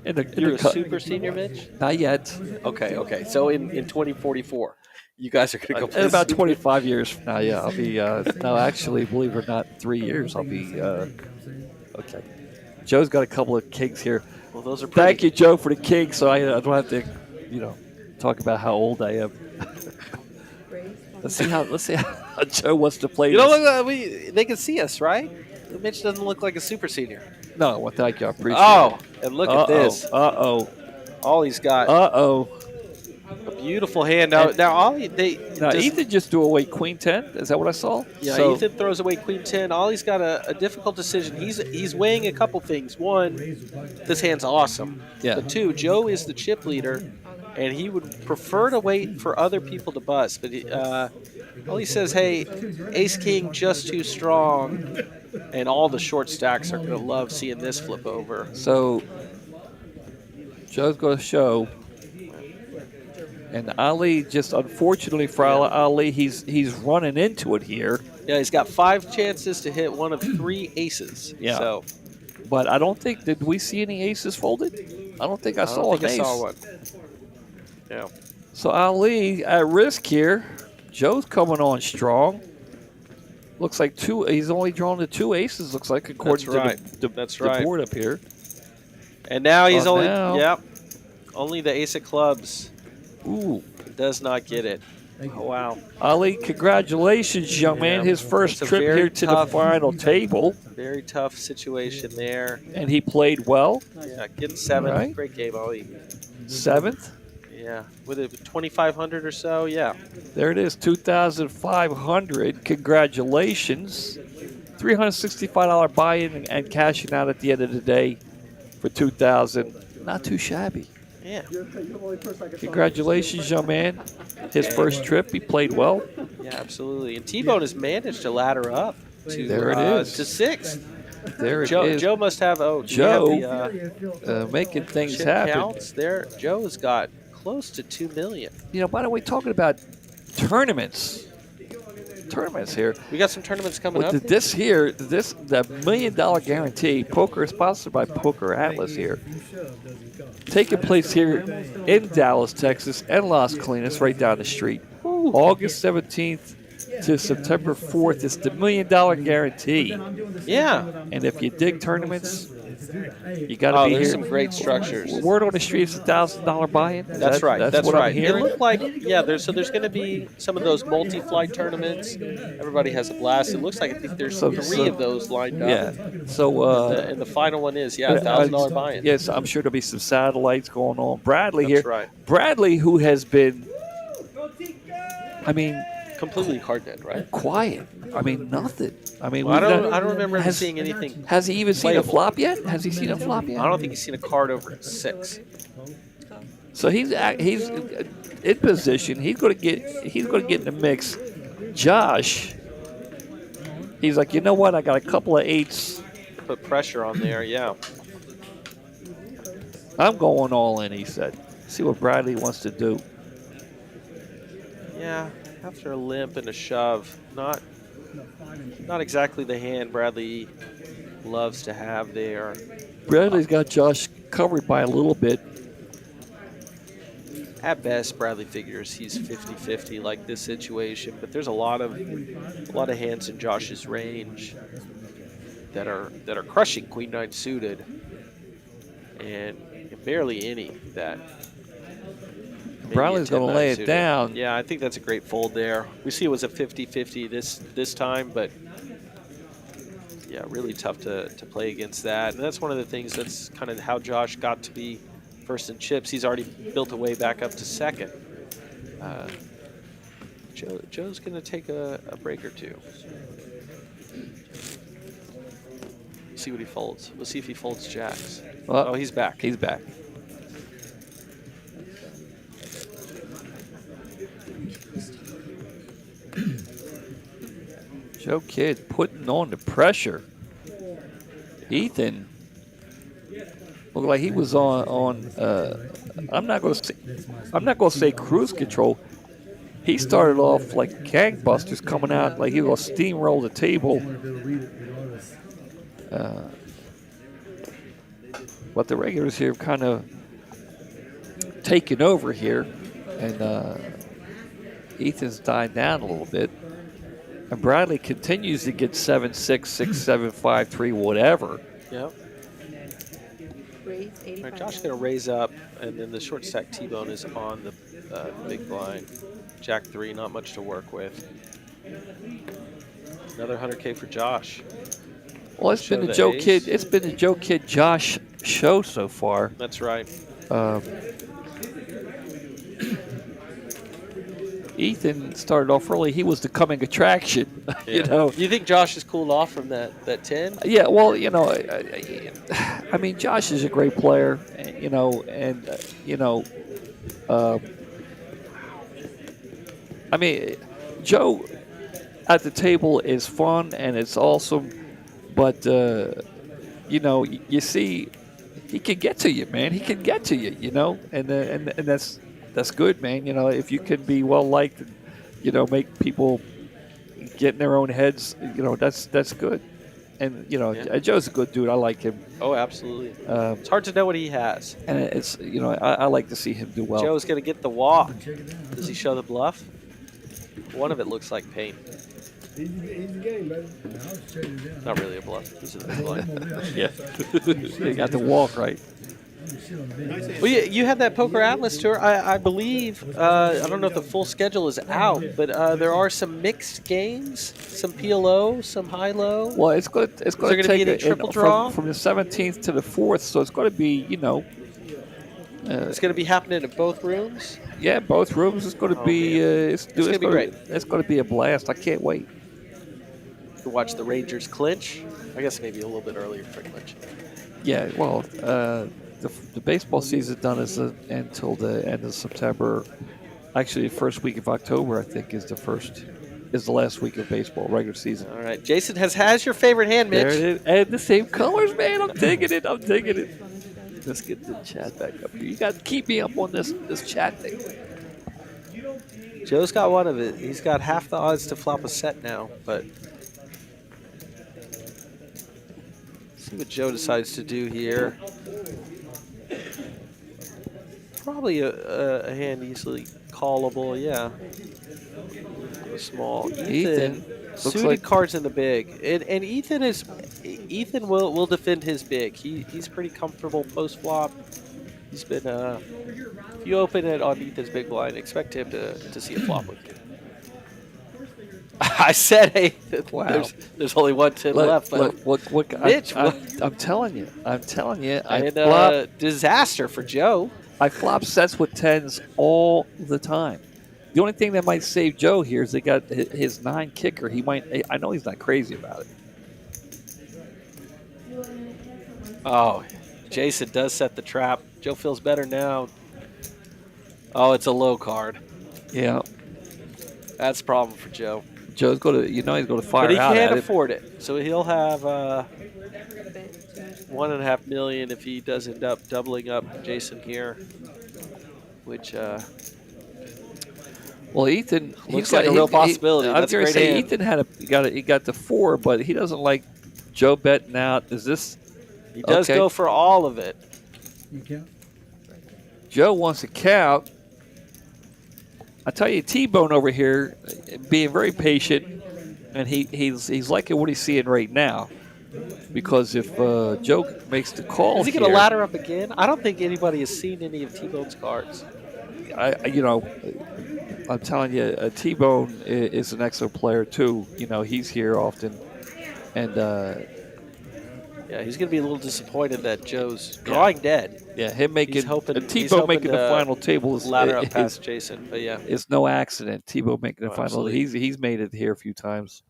A: in the
B: You're a super senior, Mitch?
A: not yet.
B: Okay. So in 2044, you guys are going to go play
A: In about
B: super-
A: 25 years from now, yeah, I'll be. No, actually, believe it or not, 3 years I'll be. Okay. Joe's got a couple of kings here.
B: Well, those are pretty.
A: Thank you, Joe, for the king. So I don't have to, talk about how old I am. Let's see how Joe wants to play.
B: You know
A: this.
B: what? They can see us, right? Mitch doesn't look like a super senior.
A: No, well, thank you. I appreciate
B: Oh,
A: it.
B: and look at this.
A: Uh-oh.
B: All he's got
A: Uh-oh.
B: a beautiful hand. Now
A: Now, Ethan just threw away Queen 10. Is that what I saw?
B: Yeah,
A: So-
B: Ethan throws away Queen 10. Ollie's got a difficult decision. He's weighing a couple things. One, this hand's awesome.
A: Yeah.
B: But two, Joe is the chip leader, and he would prefer to wait for other people to bust. But Ollie says, hey, ace-king just too strong, and all the short stacks are going to love seeing this flip over.
A: So, Joe's going to show. And Ali, just unfortunately for Ali, he's running into it here.
B: Yeah, he's got 5 chances to hit one of 3 aces.
A: Yeah.
B: So
A: But I don't think, did we see any aces folded? I don't think I saw
B: don't
A: an
B: think
A: ace.
B: I saw one. Yeah.
A: So Ali at risk here. Joe's coming on strong. Looks like two. He's only drawn the 2 aces. Looks like according to the board up here.
B: And now he's
A: Oh,
B: only
A: now.
B: yep, only the ace of clubs.
A: Ooh.
B: Does not get it. Oh, wow.
A: Ali, congratulations, young man. His first
B: It's a
A: trip
B: very
A: here to
B: tough-
A: the final table,
B: Very tough situation there.
A: and he played well.
B: Yeah, getting 7th.
A: Right.
B: Great game, Ollie.
A: 7th.
B: Yeah, with it 2,500 or so. Yeah.
A: There it is, 2,500. Congratulations. $365 buy-in and cashing out at the end of the day for 2,000. Not too shabby.
B: Yeah.
A: Congratulations, young man. His first trip, he played well.
B: Yeah, absolutely. And T-Bone has managed to ladder up to
A: There it is.
B: to 6th.
A: There it
B: Joe,
A: is.
B: Joe must have. Oh, do you
A: Joe,
B: have the,
A: making things
B: chip
A: happen.
B: counts there. Joe has got close to 2 million.
A: You know, by the way, talking about tournaments here.
B: We got some tournaments coming up.
A: With the $1 million guarantee, poker is sponsored by Poker Atlas here. Taking place here in Dallas, Texas, and Las Colinas, right down the street. August 17th to September 4th. It's the $1 million guarantee.
B: Yeah.
A: And if you dig tournaments, you got to be
B: there's
A: here.
B: some great structures.
A: Word on the street is $1,000 buy-in.
B: That's right. That's
A: what
B: right.
A: I'm
B: It
A: hearing.
B: looked like there's going to be some of those multi-flight tournaments. Everybody has a blast. It looks like I think there's
A: So-
B: 3 of those lined up.
A: Yeah. So
B: And the final one is $1,000 buy-in.
A: Yes, I'm sure there'll be some satellites going on. Bradley
B: That's
A: here.
B: right.
A: Bradley, who has been, I mean,
B: Completely card dead, right?
A: quiet. I mean, nothing. I mean,
B: Well, I
A: we've
B: don't
A: not-
B: remember him
A: has-
B: seeing anything.
A: Has he even seen a
B: playable.
A: flop yet? Has he seen a flop yet?
B: I don't think he's seen a card over at 6.
A: So he's in position. He's going to get in the mix. Josh, he's like, you know what? I got a couple of 8s.
B: Put pressure on there, yeah.
A: I'm going all in. He said. See what Bradley wants to do.
B: Yeah, after a limp and a shove, not exactly the hand Bradley loves to have there.
A: Bradley's got Josh covered by a little bit.
B: At best, Bradley figures he's 50-50 like this situation, but there's a lot of hands in Josh's range that are crushing Queen 9 suited, and barely any that. maybe
A: Bradley's
B: a 10-9
A: going to lay it
B: suited.
A: down.
B: Yeah, I think that's a great fold there. We see it was a 50-50 this time, but yeah, really tough to play against that. And that's one of the things that's kind of how Josh got to be first in chips. He's already built a way back up to second. Joe's going to take a break or two. See what he folds. We'll see if he folds jacks.
A: Well,
B: Oh, he's back.
A: He's back. Joe Kidd putting on the pressure. Ethan looked like he was on. I'm not going to say cruise control. He started off like gangbusters, coming out like he was going to steamroll the table. But the regulars here kind of taken over here, and Ethan's died down a little bit. And Bradley continues to get 7-6, 6-7, 5-3, whatever.
B: Yep.
E: Raise
B: All
E: 85.
B: right, Josh's going to raise up, and then the short stack T-bone is on the big blind. Jack 3, not much to work with. Another 100K for Josh.
A: Well, it's been
B: Show
A: the
B: the
A: Joe
B: ace.
A: Kidd. It's been the Joe Kidd Josh show so far.
B: That's right.
A: Ethan started off early. He was the coming attraction, you know.
B: You think Josh has cooled off from that 10?
A: Yeah, well, you know, I mean, Josh is a great player, you know, and I mean, Joe at the table is fun and it's awesome, but you know, you see, he can get to you, man. He can get to you, you know, and that's good, man. You know, if you can be well liked, you know, make people get in their own heads, you know, that's good. And you know,
B: Yeah.
A: Joe's a good dude. I like him.
B: Oh, absolutely.
A: Um,
B: It's hard to know what he has.
A: and it's I like to see him do well.
B: Joe's going to get the walk.
C: Check it out.
B: Does he show the bluff? One of it looks like paint.
C: Easy game, baby. I was checking it out.
B: Not really a bluff. This is a big blind.
A: Yeah, they got the walk right.
B: Well, you had that Poker Atlas tour. I believe, I don't know if the full schedule is out, but there are some mixed games, some PLO, some high-low.
A: Well, it's going to
B: there gonna
A: take
B: be any triple draw?
A: from the 17th to the 4th, so it's going to be
B: It's going to be happening in both rooms.
A: yeah, both rooms. It's going to be it's
B: gonna be great.
A: It's going to be a blast. I can't wait.
B: You can watch the Rangers clinch. I guess maybe a little bit earlier for clinch.
A: Yeah, well, the baseball season done until the end of September. Actually, the first week of October, I think, is the last week of baseball regular season.
B: All right, Jason has your favorite hand, Mitch.
A: There it is, and the same colors, man. I'm digging it. Let's get the chat back up here. You got to keep me up on this chat thing.
B: Joe's got one of it. He's got half the odds to flop a set now, but see what Joe decides to do here. Probably a hand easily callable, yeah. A small Ethan suited
A: like
B: cards in the big, and Ethan will defend his big. He's pretty comfortable post flop. He's been if you open it on Ethan's big blind, expect him to see a flop with you. I said, hey,
A: Wow.
B: There's only 110 left. But Mitch,
A: I'm telling you,
B: disaster for Joe.
A: I flop sets with 10s all the time. The only thing that might save Joe here is they got his 9 kicker. I know he's not crazy about it.
B: Oh, Jason does set the trap. Joe feels better now. Oh, it's a low card.
A: Yeah,
B: That's a problem for Joe.
A: Joe's going to, he's going to fire
B: But he
A: out
B: can't
A: at it.
B: afford it. So he'll have $1.5 million if he does end up doubling up Jason here, which
A: Well, Ethan
B: looks like a real possibility.
A: I was
B: That's a
A: going to
B: great
A: say
B: hand.
A: Ethan he got the 4, but he doesn't like Joe betting out. Is this?
B: He does
A: okay.
B: go for all of it.
C: You count?
A: Joe wants to count. I tell you, T-Bone over here being very patient, and he's liking what he's seeing right now. Because if Joe makes the call,
B: Is he going to ladder up again? I don't think anybody has seen any of T-Bone's cards.
A: I'm telling you, T-Bone is an excellent player too. He's here often, and
B: Yeah, he's going to be a little disappointed that Joe's drawing dead.
A: yeah, him making
B: hoping-
A: T-Bone
B: hoping
A: making the
B: to
A: final table is
B: Ladder up past Jason, but yeah.
A: It's no accident. T-Bone making the
B: Oh,
A: final.
B: absolutely.
A: He's made it here a few times,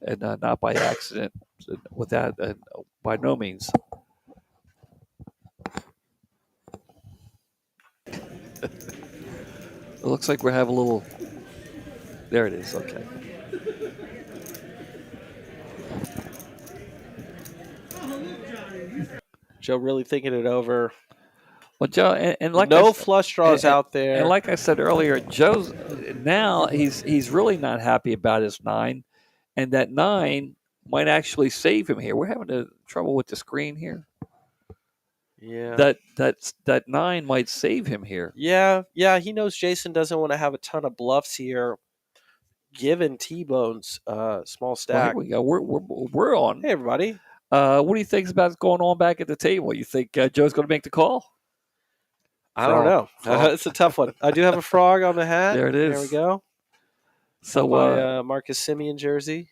A: and not by accident. With that, by no means. It looks like we have a little. There it is. Okay.
B: Joe really thinking it over.
A: Well, Joe, and like
B: No
A: I,
B: flush draws out there.
A: And like I said earlier, Joe's now he's really not happy about his 9, and that 9 might actually save him here. We're having trouble with the screen here.
B: Yeah.
A: That 9 might save him here.
B: Yeah, he knows Jason doesn't want to have a ton of bluffs here, given T-Bone's small
A: Well,
B: stack.
A: here we go. We're on.
B: Hey, everybody.
A: What do you think about going on back at the table? You think Joe's going to make the call?
B: I don't know.
A: Frog.
B: It's a tough one. I do have a frog on the hat.
A: There it is.
B: There we go.
A: So
B: My Marcus Simeon jersey.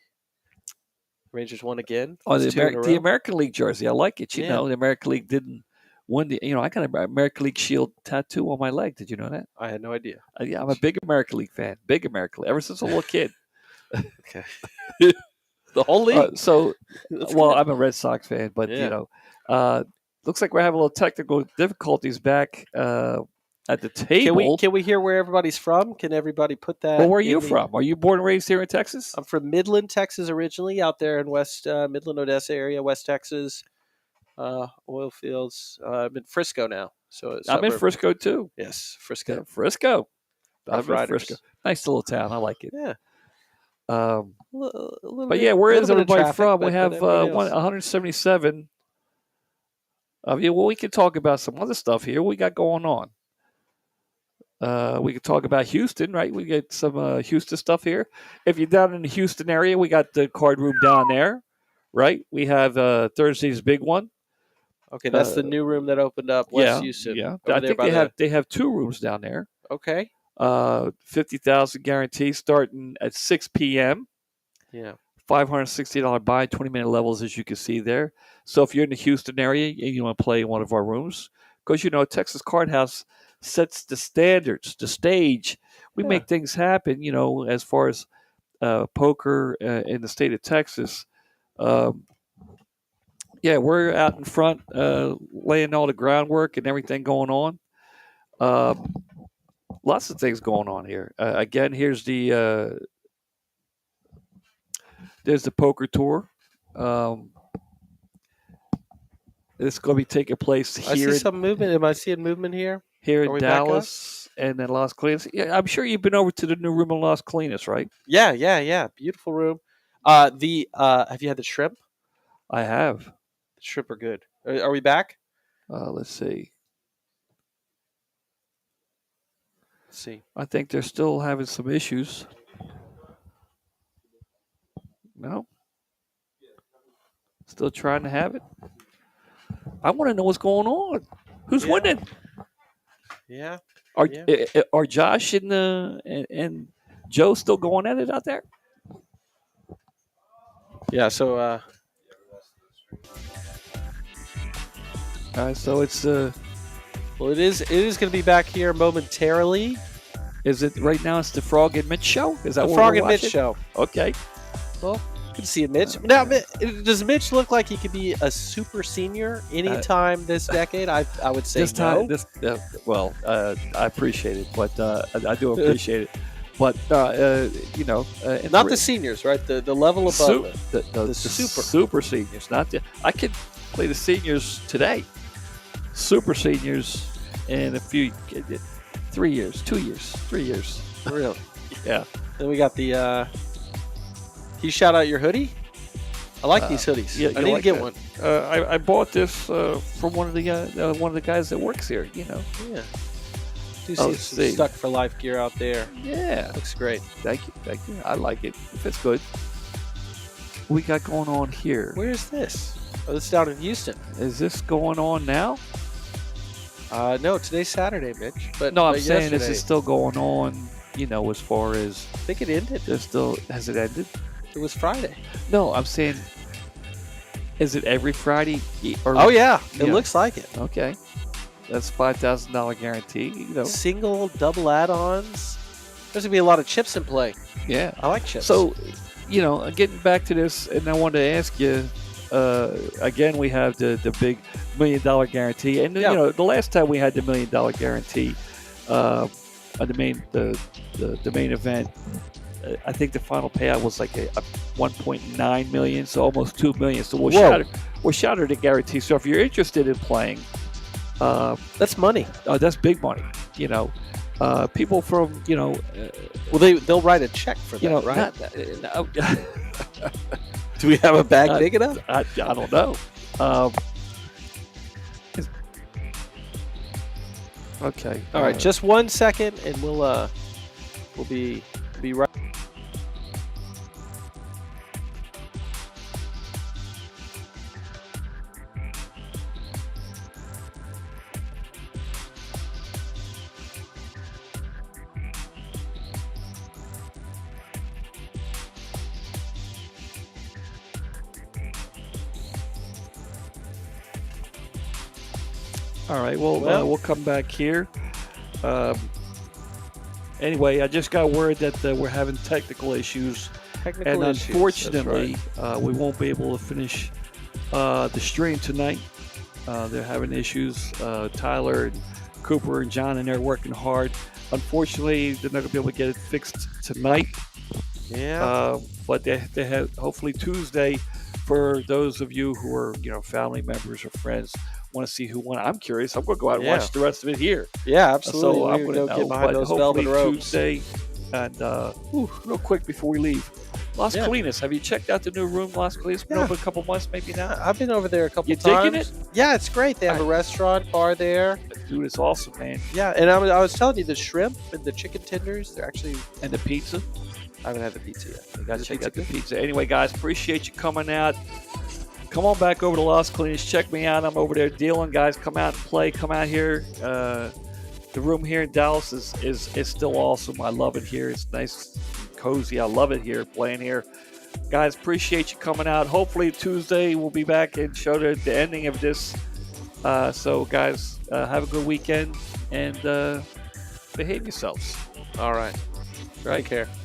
B: Rangers won again.
A: the
B: It's 2 in a row.
A: American League jersey, I like it. You know, the American League didn't win. I got an American League shield tattoo on my leg. Did you know that?
B: I had no idea.
A: Yeah, I'm a big American League fan. Big American League, ever since a little kid.
B: Okay. The whole league.
A: I'm a Red Sox fan, but looks like we're having a little technical difficulties back at the table.
B: Can we hear where everybody's from? Can everybody put that?
A: Well, where are you from? Are you born and raised here in Texas?
B: I'm from Midland, Texas, originally, out there in West Midland, Odessa area, West Texas, oil fields. I'm in Frisco now.
A: I'm in Frisco too.
B: Yes, Frisco.
A: Yeah, Frisco.
B: Rough
A: I'm in
B: Riders.
A: Frisco. Nice little town. I like it.
B: Yeah.
A: But yeah, where is everybody from? We have 177. Yeah, well, we can talk about some other stuff here. What we got going on? We can talk about Houston, right? We get some Houston stuff here. If you're down in the Houston area, we got the card room down there, right? We have Thursday's big one.
B: Okay, that's the new room that opened up, West Houston.
A: Yeah, I think they have 2 rooms down there.
B: Okay.
A: 50,000 guarantee starting at 6 p.m.
B: Yeah.
A: $560 buy, 20-minute levels, as you can see there. So if you're in the Houston area and you want to play in one of our rooms, because, Texas Card House sets the standards, the stage. We make things happen, as far as poker in the state of Texas. We're out in front laying all the groundwork and everything going on. Lots of things going on here. Again, here's there's the poker tour. It's going to be taking place here.
B: I see some movement. Am I seeing movement here?
A: Here in Dallas and then Las Colinas. Yeah, I'm sure you've been over to the new room in Las Colinas, right?
B: Yeah. Beautiful room. Have you had the shrimp?
A: I have.
B: The shrimp are good. Are we back?
A: Let's see.
B: Let's see.
A: I think they're still having some issues. No. Still trying to have it. I want to know what's going on. Who's winning?
B: Yeah.
A: Are Josh and Joe still going at it out there?
B: Yeah. So.
A: So it's
B: Well, it is going to be back here momentarily.
A: Is it right now? It's the Frog and Mitch show. Is that
B: the
A: what
B: Frog
A: we're
B: and Mitch
A: watching?
B: show?
A: Okay.
B: Well, you can see Mitch. Now, does Mitch look like he could be a super senior anytime this decade? I would say
A: this
B: no.
A: Time, I appreciate it, but I do appreciate it. But
B: not the seniors, right? The level above
A: the super seniors. I could play the seniors today. Super seniors in a few 3 years, 2 years, 3 years.
B: Really?
A: Yeah.
B: Then we got the. Can you shout out your hoodie? I like these hoodies.
A: Yeah,
B: I need to get one.
A: I bought this from one of the guys that works here.
B: Yeah. Do see some Stuck for Life gear out there.
A: Yeah.
B: Looks great.
A: Thank you. I like it. It fits good. What we got going on here?
B: Where is this? Oh, this is down in Houston.
A: Is this going on now?
B: No, today's Saturday, Mitch. But
A: I'm saying, is it still going on? As far as
B: I think it ended.
A: Has it ended?
B: It was Friday.
A: No, I'm saying, is it every Friday?
B: Oh yeah, it looks like it.
A: Okay, that's $5,000 guarantee.
B: Single, double add-ons. There's gonna be a lot of chips in play.
A: Yeah,
B: I like chips.
A: So, getting back to this, and I wanted to ask you. Again, we have the big $1 million guarantee, and the last time we had the $1 million guarantee, the main event, I think the final payout was like a 1.9 million, so almost 2 million. So we're shattered the guarantee. So if you're interested in playing,
B: that's money.
A: That's big money. People from
B: well, they'll write a check for that, right? Do we have a bag big enough?
A: I don't know. Okay.
B: All right. Just 1 second, and we'll be right.
A: All right. Well, we'll come back here. Anyway, I just got word that we're having technical issues. Unfortunately, we won't be able to finish the stream tonight. They're having issues. Tyler, and Cooper, and John, and they're working hard. Unfortunately, they're not going to be able to get it fixed tonight.
B: Yeah.
A: But they have hopefully Tuesday for those of you who are family members or friends. Want to see who won. I'm curious. I'm going to go out and watch the rest of it here.
B: Yeah, absolutely.
A: So I'm going to
B: get behind those velvet ropes.
A: Tuesday, and real quick before we leave, Las
B: Yeah.
A: Colinas. Have you checked out the new room, Las Colinas? It's been
B: Yeah.
A: open a couple months, maybe now.
B: I've been over there a couple
A: You
B: times.
A: digging it?
B: Yeah, it's great. They have a restaurant, bar there.
A: Dude, it's awesome, man.
B: Yeah, and I was telling you, the shrimp and the chicken tenders, they're actually.
A: And the pizza.
B: I haven't had the pizza yet.
A: You got to
B: Is
A: check
B: the
A: out the
B: pizza
A: pizza. Anyway, guys, appreciate you coming out. Come on back over to Las Colinas. Check me out. I'm over there dealing, guys. Come out and play. Come out here. The room here in Dallas is still awesome. I love it here. It's nice, cozy. I love it here, playing here. Guys, appreciate you coming out. Hopefully Tuesday we'll be back and show the ending of this. So, guys, have a good weekend and behave yourselves.
B: All right.
A: Right?
B: Take care.